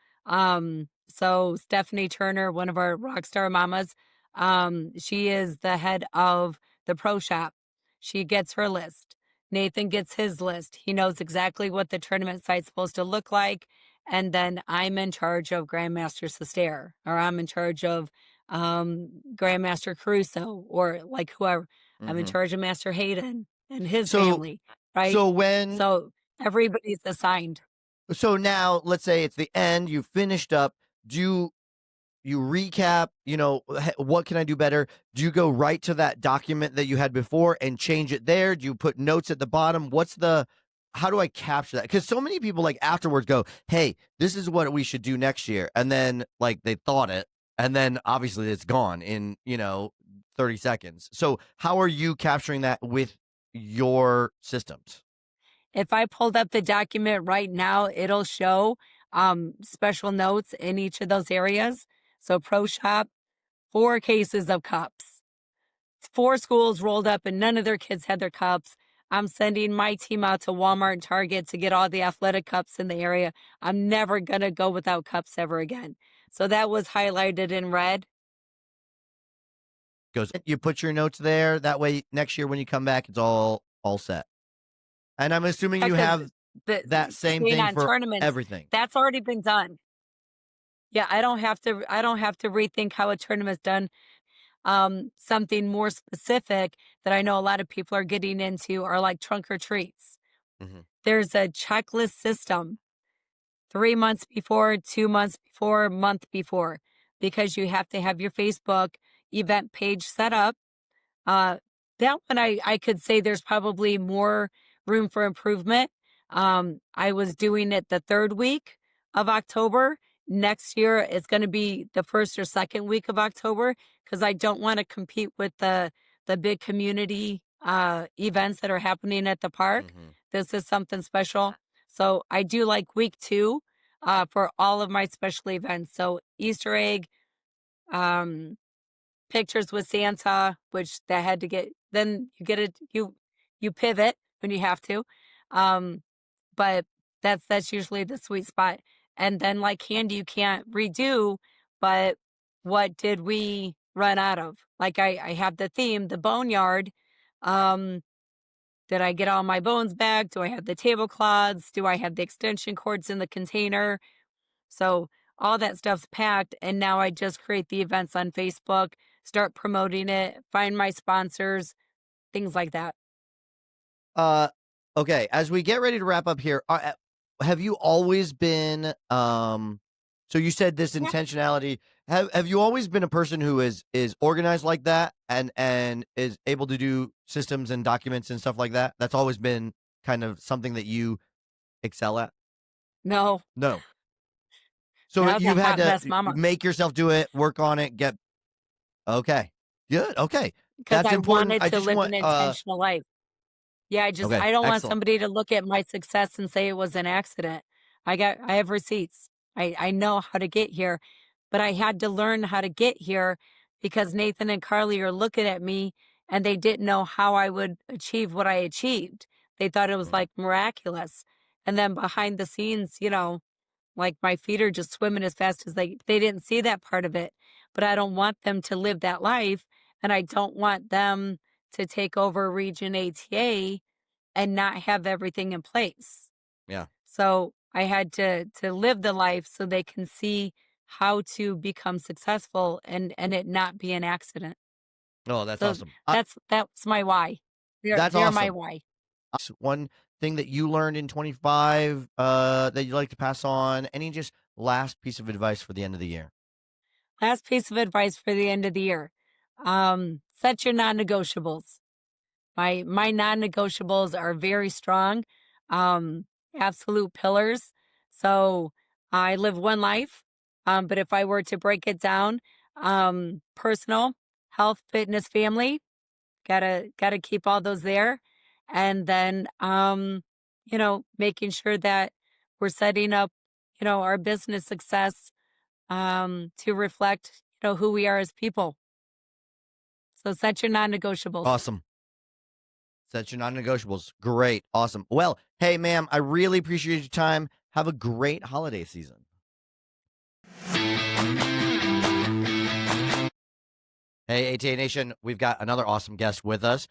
Speaker 3: So Stephanie Turner, one of our rock star mamas, she is the head of the pro shop. She gets her list. Nathan gets his list. He knows exactly what the tournament site's supposed to look like. And then I'm in charge of Grandmaster Sestair, or I'm in charge of Grandmaster Caruso, or like whoever. I'm in
Speaker 1: Hmm.
Speaker 3: charge of Master Hayden and his
Speaker 1: So
Speaker 3: family, right?
Speaker 1: so when
Speaker 3: So everybody's assigned.
Speaker 1: so now let's say it's the end, you finished up. Do you recap, what can I do better? Do you go right to that document that you had before and change it there? Do you put notes at the bottom? How do I capture that? Because so many people, like, afterwards go, hey, this is what we should do next year. And then, like, they thought it, and then obviously it's gone in, 30 seconds. So how are you capturing that with your systems?
Speaker 3: If I pulled up the document right now, it'll show special notes in each of those areas. So pro shop, 4 cases of cups. 4 schools rolled up and none of their kids had their cups. I'm sending my team out to Walmart and Target to get all the athletic cups in the area. I'm never going to go without cups ever again. So that was highlighted in red.
Speaker 1: Goes, you put your notes there. That way, next year when you come back, it's all set. And I'm assuming you
Speaker 3: Because
Speaker 1: have
Speaker 3: the
Speaker 1: that same
Speaker 3: staying
Speaker 1: thing
Speaker 3: on
Speaker 1: for
Speaker 3: tournaments,
Speaker 1: everything.
Speaker 3: that's already been done. Yeah, I don't have to rethink how a tournament's done. Something more specific that I know a lot of people are getting into are like trunk or treats.
Speaker 1: Mhm.
Speaker 3: There's a checklist system, 3 months before, 2 months before, month before, because you have to have your Facebook event page set up. Uh, that one, I could say there's probably more room for improvement. I was doing it the third week of October. Next year, it's going to be the first or second week of October, because I don't want to compete with the big community events that are happening at the park.
Speaker 1: Mhm.
Speaker 3: This is something special. So I do like week 2 for all of my special events. So Easter egg, um, pictures with Santa, which that had to get, then you get it, you pivot when you have to. Um, but that's usually the sweet spot. And then like candy, you can't redo, but what did we run out of? Like I have the theme, the boneyard. Um, did I get all my bones back? Do I have the tablecloths? Do I have the extension cords in the container? So all that stuff's packed. And now I just create the events on Facebook, start promoting it, find my sponsors, things like that.
Speaker 1: Okay, as we get ready to wrap up here, have you always been so you said this
Speaker 3: Yeah.
Speaker 1: intentionality, have you always been a person who is organized like that and is able to do systems and documents and stuff like that? That's always been kind of something that you excel at?
Speaker 3: No,
Speaker 1: No. So
Speaker 3: now the
Speaker 1: you've had
Speaker 3: hot
Speaker 1: to
Speaker 3: mess mama.
Speaker 1: make yourself do it, work on it, get okay. Good. Okay.
Speaker 3: Because
Speaker 1: That's
Speaker 3: I
Speaker 1: important.
Speaker 3: wanted
Speaker 1: I
Speaker 3: to
Speaker 1: just
Speaker 3: live
Speaker 1: want
Speaker 3: an intentional life. Yeah,
Speaker 1: okay,
Speaker 3: I don't want
Speaker 1: excellent.
Speaker 3: somebody to look at my success and say it was an accident. I have receipts. I know how to get here, but I had to learn how to get here because Nathan and Carly are looking at me and they didn't know how I would achieve what I achieved. They thought it was
Speaker 1: Mhm.
Speaker 3: like miraculous. And then behind the scenes, like my feet are just swimming as fast as they didn't see that part of it. But I don't want them to live that life and I don't want them to take over Region ATA and not have everything in place.
Speaker 1: Yeah.
Speaker 3: So I had to live the life so they can see how to become successful and it not be an accident.
Speaker 1: Oh, that's
Speaker 3: So
Speaker 1: awesome.
Speaker 3: that's my why.
Speaker 1: That's
Speaker 3: They're my
Speaker 1: awesome.
Speaker 3: why.
Speaker 1: One thing that you learned in 25 that you'd like to pass on? Any just last piece of advice for the end of the year?
Speaker 3: Last piece of advice for the end of the year. Set your non-negotiables. My non-negotiables are very strong, um, absolute pillars. So I live one life, but if I were to break it down, personal, health, fitness, family, gotta keep all those there, and then making sure that we're setting up, our business success to reflect, who we are as people. So set your non-negotiables.
Speaker 1: Awesome. Set your non-negotiables. Great. Awesome. Well, hey, ma'am, I really appreciate your time. Have a great holiday season. Hey, ATA Nation, we've got another awesome guest with us.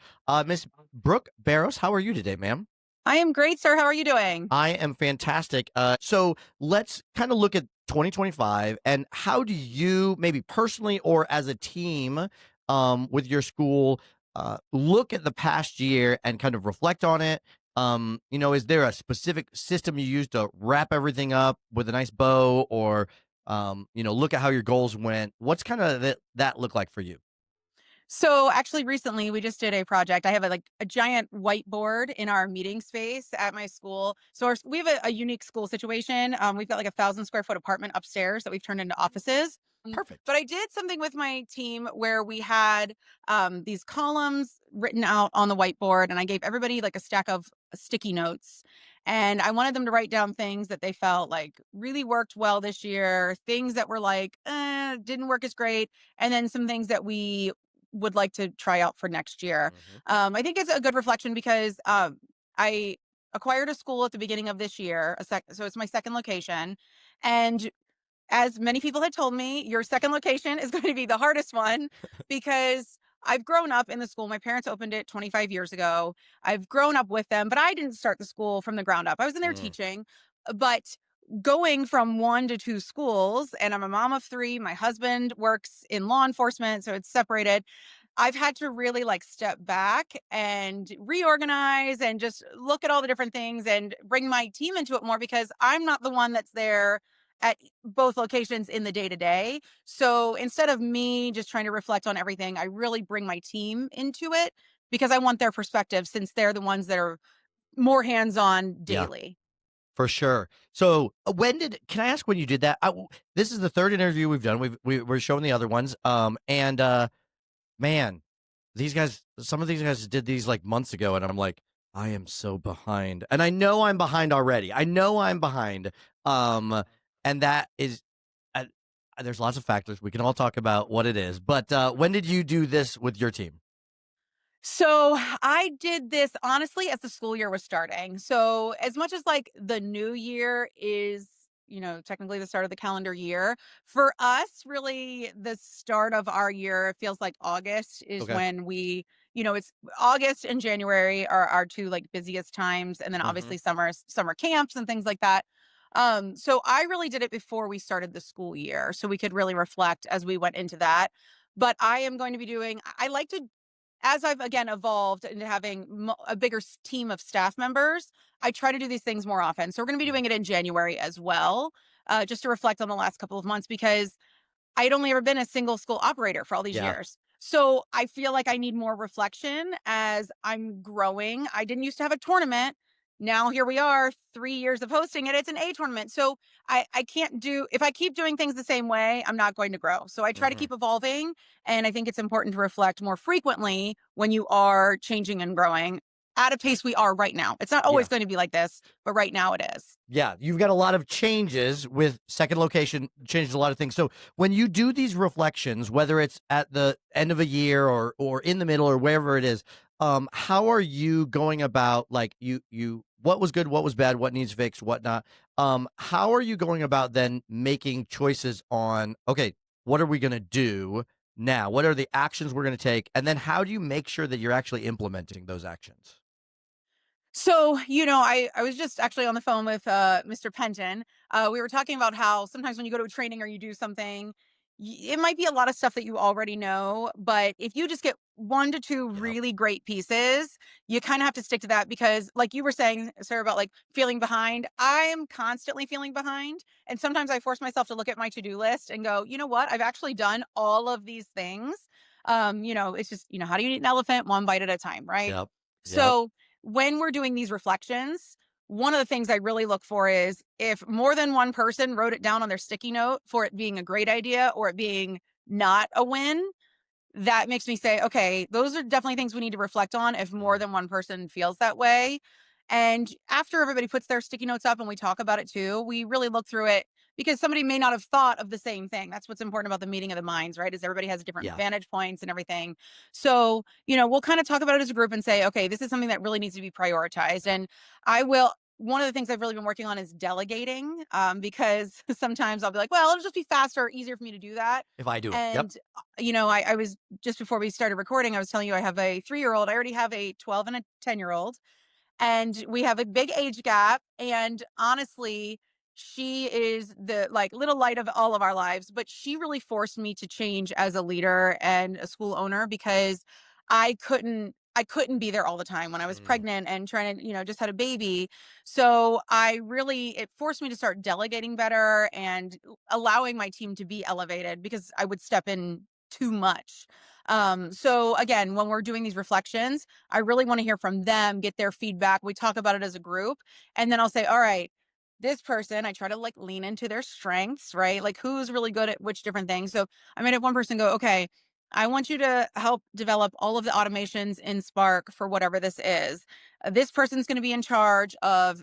Speaker 1: Miss Brooke Bairos, how are you today, ma'am?
Speaker 4: I am great, sir. How are you doing?
Speaker 1: I am fantastic. So let's kind of look at 2025 and how do you, maybe personally or as a team with your school, look at the past year and kind of reflect on it? Is there a specific system you use to wrap everything up with a nice bow or, look at how your goals went? What's kind of that look like for you?
Speaker 4: So actually recently we just did a project. I have a giant whiteboard in our meeting space at my school. So we have a unique school situation. We've got like 1,000 square foot apartment upstairs that we've turned into offices.
Speaker 1: Perfect.
Speaker 4: But I did something with my team where we had these columns written out on the whiteboard, and I gave everybody like a stack of sticky notes. And I wanted them to write down things that they felt like really worked well this year, things that were like, didn't work as great, and then some things that we would like to try out for next year. I think it's a good reflection because I acquired a school at the beginning of this year, so it's my second location. And as many people had told me, your second location is going to be the hardest one because I've grown up in the school. My parents opened it 25 years ago. I've grown up with them, but I didn't start the school from the ground up. I was in there teaching, but going from one to two schools, and I'm a mom of three. My husband works in law enforcement, so it's separated. I've had to really like step back and reorganize and just look at all the different things and bring my team into it more because I'm not the one that's there at both locations in the day to day. So instead of me just trying to reflect on everything, I really bring my team into it because I want their perspective since they're the ones that are more hands on
Speaker 1: Yeah.
Speaker 4: daily.
Speaker 1: For sure. So, can I ask when you did that? This is the third interview we've done. We're showing the other ones. Man, some of these guys did these like months ago, and I'm like, I am so behind, and I know I'm behind already. I know I'm behind. And that is, There's lots of factors. We can all talk about what it is. But when did you do this with your team?
Speaker 4: So I did this honestly as the school year was starting. So as much as like the new year is, technically the start of the calendar year, for us, really the start of our year feels like August is
Speaker 1: Okay.
Speaker 4: when it's August and January are our two like busiest times. And then
Speaker 1: Hmm.
Speaker 4: obviously summer camps and things like that. So I really did it before we started the school year. So we could really reflect as we went into that. But I am going to be I like to as I've again evolved into having a bigger team of staff members, I try to do these things more often. So we're going to be doing it in January as well, just to reflect on the last couple of months because I'd only ever been a single school operator for all these
Speaker 1: Yeah.
Speaker 4: years. So I feel like I need more reflection as I'm growing. I didn't used to have a tournament. Now here we are, 3 years of hosting it. It's an A tournament. So I can't if I keep doing things the same way, I'm not going to grow. So I try to
Speaker 1: Hmm.
Speaker 4: keep evolving. And I think it's important to reflect more frequently when you are changing and growing at a pace we are right now. It's not
Speaker 1: Yeah.
Speaker 4: always going to be like this, but right now it is.
Speaker 1: Yeah, you've got a lot of changes with second location, changes a lot of things. So when you do these reflections, whether it's at the end of a year or in the middle or wherever it is, how are you going about like you what was good, what was bad, what needs fixed, what not? How are you going about then making choices on okay, what are we gonna do now? What are the actions we're gonna take? And then how do you make sure that you're actually implementing those actions?
Speaker 4: So, I was just actually on the phone with Mr. Penton. We were talking about how sometimes when you go to a training or you do something, it might be a lot of stuff that you already know, but if you just get one to two
Speaker 1: Yep.
Speaker 4: really great pieces, you kind of have to stick to that because, like you were saying, Sarah, about like feeling behind, I am constantly feeling behind. And sometimes I force myself to look at my to do list and go, you know what? I've actually done all of these things. It's just, how do you eat an elephant? One bite at a time, right?
Speaker 1: Yep. Yep.
Speaker 4: So, when we're doing these reflections, one of the things I really look for is if more than one person wrote it down on their sticky note for it being a great idea or it being not a win, that makes me say, okay, those are definitely things we need to reflect on if more
Speaker 1: Mhm.
Speaker 4: than one person feels that way. And after everybody puts their sticky notes up and we talk about it too, we really look through it because somebody may not have thought of the same thing. That's what's important about the meeting of the minds, right? Is everybody has different
Speaker 1: Yeah.
Speaker 4: vantage points and everything. So, we'll kind of talk about it as a group and say, okay, this is something that really needs to be prioritized. And one of the things I've really been working on is delegating because sometimes I'll be like, well, it'll just be faster, or easier for me to do that.
Speaker 1: If I do it. Yep.
Speaker 4: And I was just before we started recording, I was telling you I have a 3-year-old. I already have a 12 and a 10-year-old, and we have a big age gap. And honestly, she is the like little light of all of our lives, but she really forced me to change as a leader and a school owner because I couldn't be there all the time when I was
Speaker 1: Mm.
Speaker 4: pregnant and trying to, just had a baby. So it forced me to start delegating better and allowing my team to be elevated because I would step in too much. So again, when we're doing these reflections, I really want to hear from them, get their feedback. We talk about it as a group, and then I'll say, all right, this person, I try to like lean into their strengths, right? Like who's really good at which different things. So I might have one person go, okay, I want you to help develop all of the automations in Spark for whatever this is. This person's going to be in charge of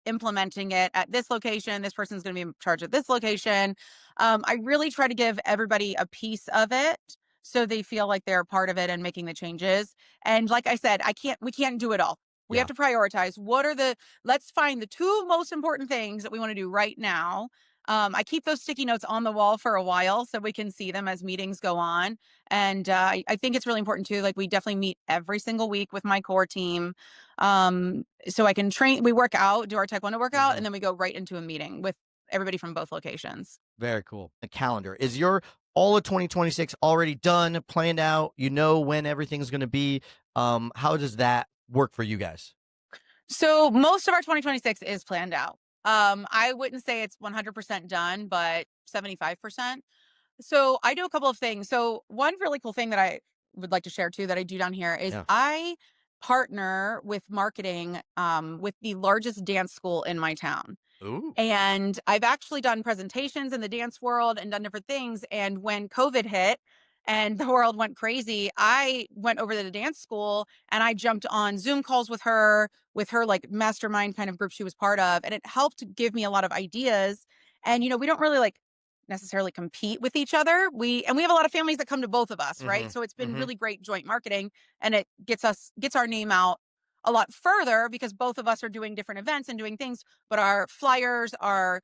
Speaker 4: implementing it at this location. This person's going to be in charge of this location. I really try to give everybody a piece of it so they feel like they're a part of it and making the changes. And like I said, we can't do it all. We have
Speaker 1: Yeah.
Speaker 4: to prioritize let's find the two most important things that we want to do right now. I keep those sticky notes on the wall for a while so we can see them as meetings go on. And I think it's really important too. Like we definitely meet every single week with my core team. So I can we work out, do our taekwondo workout,
Speaker 1: Hmm.
Speaker 4: and then we go right into a meeting with everybody from both locations.
Speaker 1: Very cool. The calendar. Is your all of 2026 already done, planned out? You know when everything's going to be. How does that work for you guys?
Speaker 4: So most of our 2026 is planned out. I wouldn't say it's 100% done, but 75%. So I do a couple of things. So one really cool thing that I would like to share too that I do down here is
Speaker 1: Yeah.
Speaker 4: I partner with marketing with the largest dance school in my town.
Speaker 1: Ooh.
Speaker 4: And I've actually done presentations in the dance world and done different things. And when COVID hit and the world went crazy, I went over to the dance school and I jumped on Zoom calls with her like mastermind kind of group she was part of. And it helped give me a lot of ideas. And, we don't really like necessarily compete with each other. We have a lot of families that come to both of us, right?
Speaker 1: Mhm.
Speaker 4: So it's been
Speaker 1: Mhm.
Speaker 4: really great joint marketing, and it gets our name out a lot further because both of us are doing different events and doing things. But our flyers are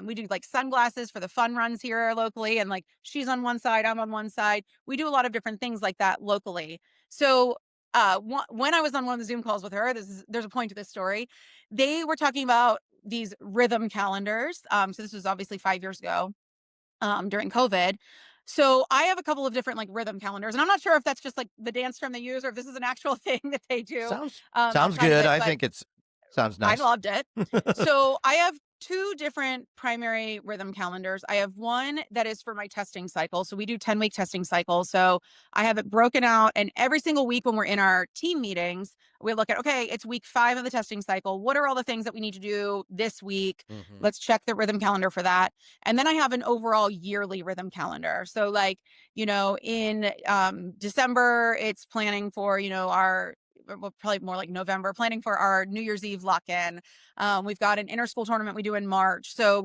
Speaker 4: we do like sunglasses for the fun runs here locally, and like she's on one side, I'm on one side. We do a lot of different things like that locally. So when I was on one of the Zoom calls with her, there's a point to this story. They were talking about these rhythm calendars. So this was obviously 5 years ago, during COVID. So I have a couple of different like rhythm calendars, and I'm not sure if that's just like the dance term they use or if this is an actual thing that they do
Speaker 1: Sounds
Speaker 4: outside of
Speaker 1: good.
Speaker 4: it.
Speaker 1: I
Speaker 4: But
Speaker 1: think sounds
Speaker 4: I
Speaker 1: nice.
Speaker 4: loved it. So I have two different primary rhythm calendars. I have one that is for my testing cycle. So we do 10-week testing cycles. So I have it broken out. And every single week when we're in our team meetings, we look at, okay, it's week 5 of the testing cycle. What are all the things that we need to do this week?
Speaker 1: Mhm.
Speaker 4: Let's check the rhythm calendar for that. And then I have an overall yearly rhythm calendar. So like, in December, it's planning for, our well, probably more like November, planning for our New Year's Eve lock-in. We've got an inter-school tournament we do in March. So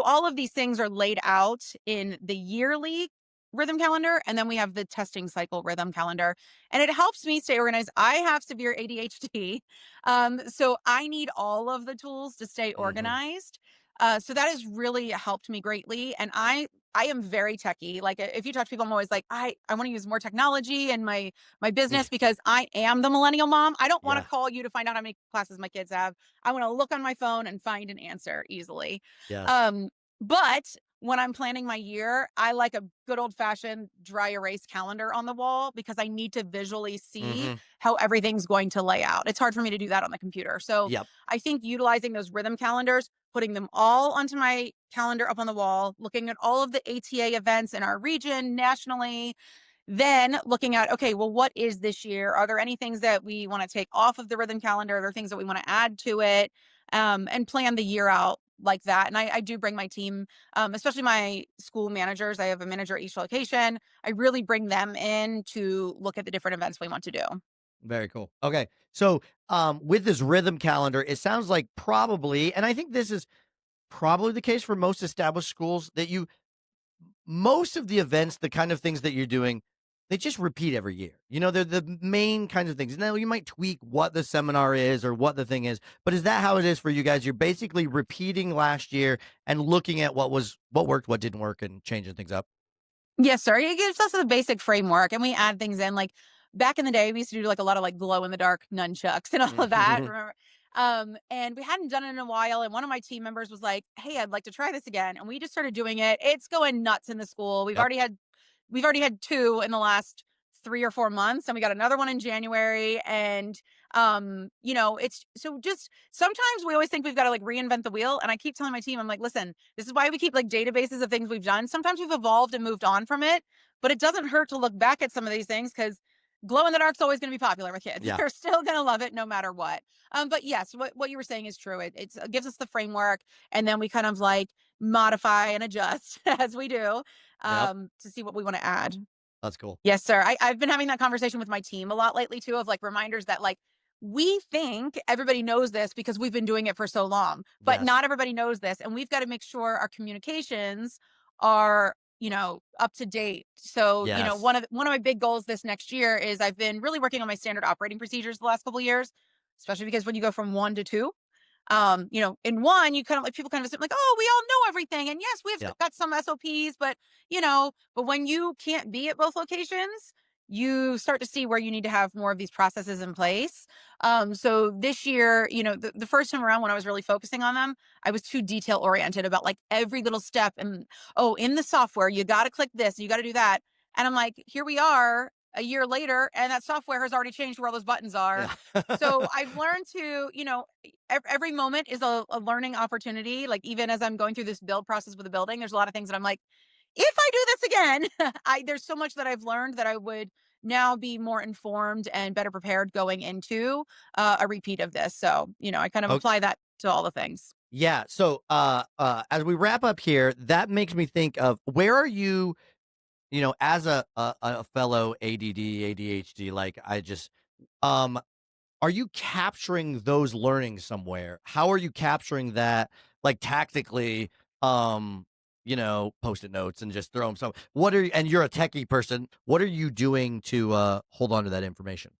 Speaker 4: all of these things are laid out in the yearly rhythm calendar, and then we have the testing cycle rhythm calendar, and it helps me stay organized. I have severe ADHD, so I need all of the tools to stay
Speaker 1: Mhm.
Speaker 4: organized. So that has really helped me greatly, and I am very techie. Like if you talk to people, I'm always like, I want to use more technology in my business because I am the millennial mom. I don't want
Speaker 1: Yeah.
Speaker 4: to call you to find out how many classes my kids have. I want to look on my phone and find an answer easily.
Speaker 1: Yes.
Speaker 4: Um, but when I'm planning my year, I like a good old fashioned dry erase calendar on the wall because I need to visually see
Speaker 1: Mhm.
Speaker 4: how everything's going to lay out. It's hard for me to do that on the computer. So
Speaker 1: Yep.
Speaker 4: I think utilizing those rhythm calendars, putting them all onto my calendar up on the wall, looking at all of the ATA events in our region nationally, then looking at, okay, well, what is this year? Are there any things that we want to take off of the rhythm calendar? Are there things that we want to add to it? And plan the year out like that. And I do bring my team, especially my school managers. I have a manager at each location. I really bring them in to look at the different events we want to do.
Speaker 1: Very cool. Okay. So, with this rhythm calendar, it sounds like probably, and I think this is probably the case for most established schools, that most of the events, the kind of things that you're doing, they just repeat every year. They're the main kinds of things. Now, you might tweak what the seminar is or what the thing is, but is that how it is for you guys? You're basically repeating last year and looking at what worked, what didn't work, and changing things up.
Speaker 4: Yes, sir. It gives us a basic framework, and we add things in. Like back in the day, we used to do like a lot of like glow in the dark nunchucks and all of that.
Speaker 1: Mhm.
Speaker 4: Remember? And we hadn't done it in a while. And one of my team members was like, "Hey, I'd like to try this again." And we just started doing it. It's going nuts in the school.
Speaker 1: Yep.
Speaker 4: We've already had two in the last 3 or 4 months, and we got another one in January. And it's so just sometimes we always think we've got to like reinvent the wheel. And I keep telling my team, I'm like, listen, this is why we keep like databases of things we've done. Sometimes we've evolved and moved on from it, but it doesn't hurt to look back at some of these things because glow in the dark's always going to be popular with kids.
Speaker 1: Yeah.
Speaker 4: They're still going to love it no matter what. But yes, what you were saying is true. It gives us the framework, and then we kind of like modify and adjust as we do,
Speaker 1: Yep.
Speaker 4: to see what we want to add.
Speaker 1: That's cool.
Speaker 4: Yes, sir. I've been having that conversation with my team a lot lately too, of like reminders that like we think everybody knows this because we've been doing it for so long, but
Speaker 1: Yes.
Speaker 4: not everybody knows this. And we've got to make sure our communications are, up to date. So,
Speaker 1: Yes.
Speaker 4: one of my big goals this next year is I've been really working on my standard operating procedures the last couple of years, especially because when you go from 1 to 2, in one, you kind of like people kind of assume like, oh, we all know everything. And yes, we've
Speaker 1: Yep.
Speaker 4: got some SOPs, but when you can't be at both locations, you start to see where you need to have more of these processes in place. So this year, the first time around when I was really focusing on them, I was too detail oriented about like every little step. And oh, in the software, you got to click this, you got to do that. And I'm like, here we are a year later, and that software has already changed where all those buttons are.
Speaker 1: Yeah.
Speaker 4: So I've learned to, every moment is a learning opportunity. Like even as I'm going through this build process with the building, there's a lot of things that I'm like, if I do this again, there's so much that I've learned that I would now be more informed and better prepared going into a repeat of this. So, I kind of
Speaker 1: Okay.
Speaker 4: apply that to all the things.
Speaker 1: Yeah. So, as we wrap up here, that makes me think of where are you, as a fellow ADD, ADHD, like um, are you capturing those learnings somewhere? How are you capturing that, like tactically, um, Post-it notes and just throw them some. And you're a techie person. What are you doing to hold on to that information?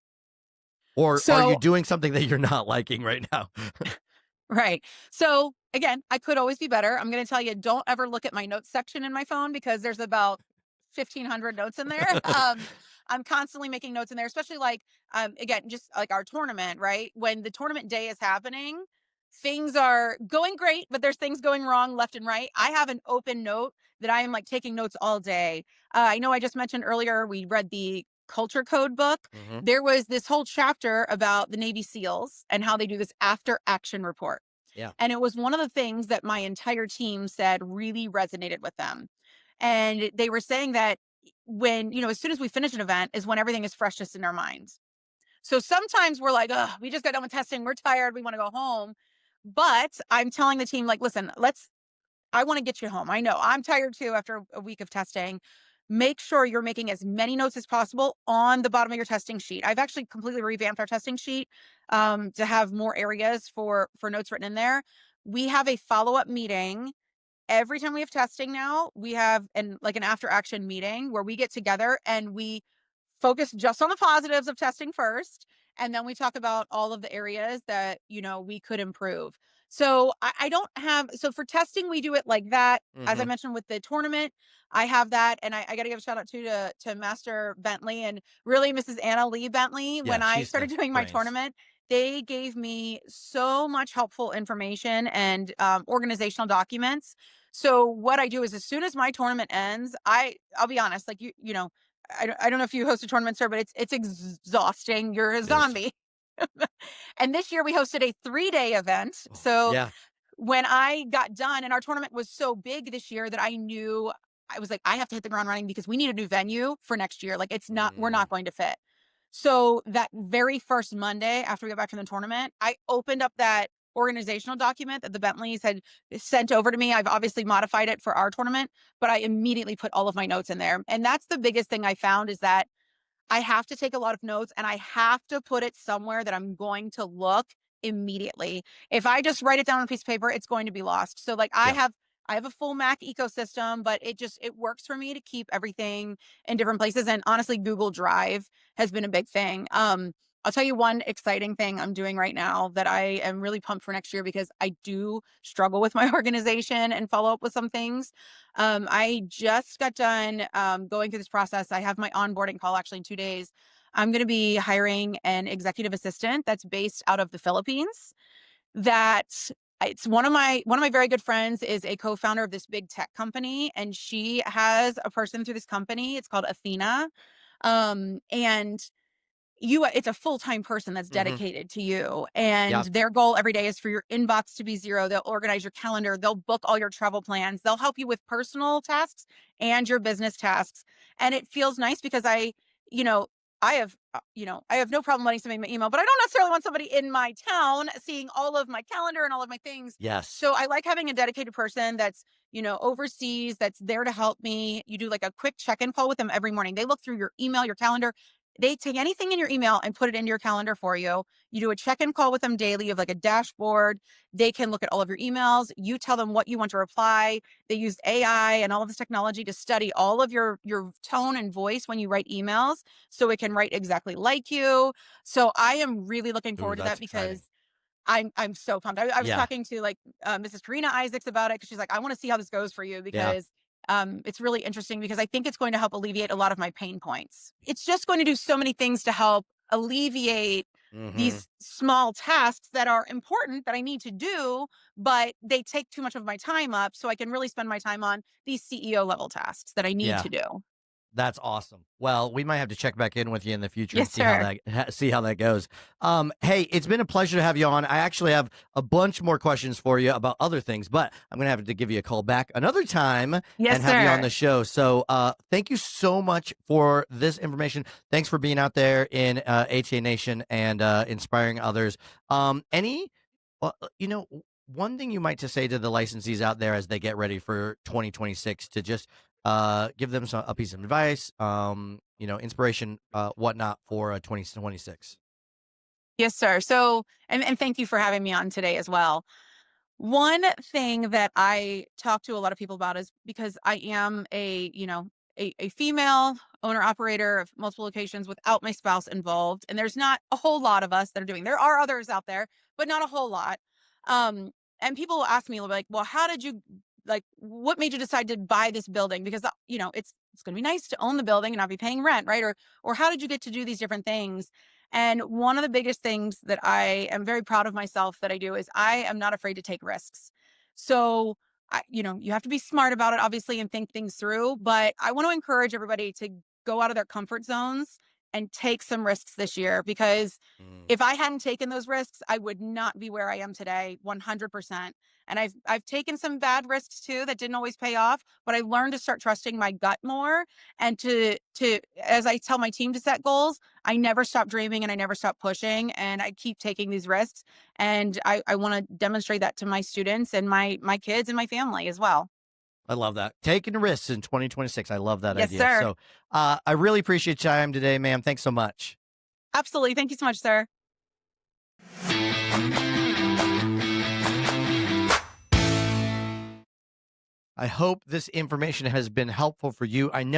Speaker 1: Or are you
Speaker 2: So
Speaker 1: doing something that you're not liking right now?
Speaker 4: Right. So again, I could always be better. I'm going to tell you, don't ever look at my notes section in my phone because there's about 1,500 notes in there. I'm constantly making notes in there, especially again, just like our tournament, right? When the tournament day is happening, things are going great, but there's things going wrong left and right. I have an open note that I am like taking notes all day. I know I just mentioned earlier, we read the culture code book.
Speaker 1: Mhm.
Speaker 4: There was this whole chapter about the Navy SEALs and how they do this after action report.
Speaker 1: Yeah.
Speaker 4: And it was one of the things that my entire team said really resonated with them. And they were saying that when, as soon as we finish an event is when everything is freshest in our minds. So sometimes we're like, oh, we just got done with testing. We're tired. We want to go home. But I'm telling the team, like, listen, I want to get you home. I know I'm tired too after a week of testing. Make sure you're making as many notes as possible on the bottom of your testing sheet. I've actually completely revamped our testing sheet to have more areas for notes written in there. We have a follow-up meeting every time we have testing now. We have an after action meeting where we get together and we focus just on the positives of testing first, and then we talk about all of the areas that we could improve. So I don't have, so for testing we do it like that. As I
Speaker 1: Mhm.
Speaker 4: mentioned with the tournament, I have that, and I got to give a shout out to Master Bentley and really Mrs. Anna Lee Bentley.
Speaker 1: Yeah,
Speaker 4: When I
Speaker 1: she's
Speaker 4: started
Speaker 1: the
Speaker 4: doing my
Speaker 1: brains.
Speaker 4: tournament, they gave me so much helpful information and organizational documents. So what I do is, as soon as my tournament ends, I'll be honest, like I don't know if you host a tournament, sir, but it's exhausting. You're a
Speaker 1: It is.
Speaker 4: zombie. And this year we hosted a 3-day event.
Speaker 1: Oh,
Speaker 4: So
Speaker 1: yeah.
Speaker 4: when I got done, and our tournament was so big this year that I knew, I was like, I have to hit the ground running because we need a new venue for next year. Like we're
Speaker 1: Mm.
Speaker 4: not going to fit. So that very first Monday after we got back from the tournament, I opened up that organizational document that the Bentleys had sent over to me. I've obviously modified it for our tournament, but I immediately put all of my notes in there. And that's the biggest thing I found, is that I have to take a lot of notes and I have to put it somewhere that I'm going to look immediately. If I just write it down on a piece of paper, it's going to be lost. So like
Speaker 1: Yeah.
Speaker 4: I have a full Mac ecosystem, but it works for me to keep everything in different places. And honestly, Google Drive has been a big thing. I'll tell you one exciting thing I'm doing right now that I am really pumped for next year, because I do struggle with my organization and follow up with some things. I just got done going through this process. I have my onboarding call actually in 2 days. I'm going to be hiring an executive assistant that's based out of the Philippines. That it's one of my very good friends is a co-founder of this big tech company, and she has a person through this company. It's called Athena, and it's a full-time person that's
Speaker 1: Mhm.
Speaker 4: dedicated to you, and
Speaker 1: Yeah.
Speaker 4: their goal every day is for your inbox to be zero. They'll organize your calendar, they'll book all your travel plans, they'll help you with personal tasks and your business tasks. And it feels nice because you know I have no problem letting somebody in my email, but I don't necessarily want somebody in my town seeing all of my calendar and all of my things.
Speaker 1: Yes.
Speaker 4: So I like having a dedicated person that's overseas, that's there to help me. You do like a quick check-in call with them every morning. They look through your email, your calendar. They take anything in your email and put it into your calendar for you. You do a check-in call with them daily. You have like a dashboard. They can look at all of your emails. You tell them what you want to reply. They use AI and all of this technology to study all of your tone and voice when you write emails, so it can write exactly like you. So I am really looking
Speaker 1: Ooh,
Speaker 4: forward to that,
Speaker 1: that's exciting.
Speaker 4: because I'm so pumped. I was
Speaker 1: Yeah.
Speaker 4: talking to Mrs. Karina Isaacs about it, because she's like, I want to see how this goes for you,
Speaker 1: Yeah.
Speaker 4: because it's really interesting, because I think it's going to help alleviate a lot of my pain points. It's just going to do so many things to help alleviate
Speaker 1: Mhm.
Speaker 4: these small tasks that are important that I need to do, but they take too much of my time up. So I can really spend my time on these CEO level tasks that I need
Speaker 1: Yeah.
Speaker 4: to do.
Speaker 1: That's awesome. Well, we might have to check back in with you in the future and
Speaker 4: Yes,
Speaker 1: see how
Speaker 4: sir.
Speaker 1: that goes. Hey, it's been a pleasure to have you on. I actually have a bunch more questions for you about other things, but I'm gonna have to give you a call back another time
Speaker 4: Yes,
Speaker 1: and have you on
Speaker 4: sir.
Speaker 1: the show. So, thank you so much for this information. Thanks for being out there in ATA Nation and inspiring others. Any, well, one thing you might to say to the licensees out there as they get ready for 2026 to just give them a piece of advice, inspiration, whatnot for 2026.
Speaker 4: Yes, sir. So, and thank you for having me on today as well. One thing that I talk to a lot of people about is because I am a female owner operator of multiple locations without my spouse involved, and there's not a whole lot of us that are doing. There are others out there, but not a whole lot. And people will ask me like, "Well, how did you what made you decide to buy this building?" Because it's going to be nice to own the building and not be paying rent, right? Or how did you get to do these different things? And one of the biggest things that I am very proud of myself that I do is I am not afraid to take risks. So, you have to be smart about it, obviously, and think things through. But I want to encourage everybody to go out of their comfort zones and take some risks this year, because if I hadn't taken those risks, I would not be where I am today, 100%. And I've taken some bad risks too that didn't always pay off, but I learned to start trusting my gut more, and to as I tell my team to set goals, I never stop dreaming and I never stop pushing, and I keep taking these risks. And I want to demonstrate that to my students and my kids and my family as well.
Speaker 1: I love that. Taking risks in 2026. I love that
Speaker 4: Yes,
Speaker 1: idea.
Speaker 4: sir.
Speaker 1: So I really appreciate your time today, ma'am. Thanks so much.
Speaker 4: Absolutely. Thank you so much, sir.
Speaker 1: I hope this information has been helpful for you. I know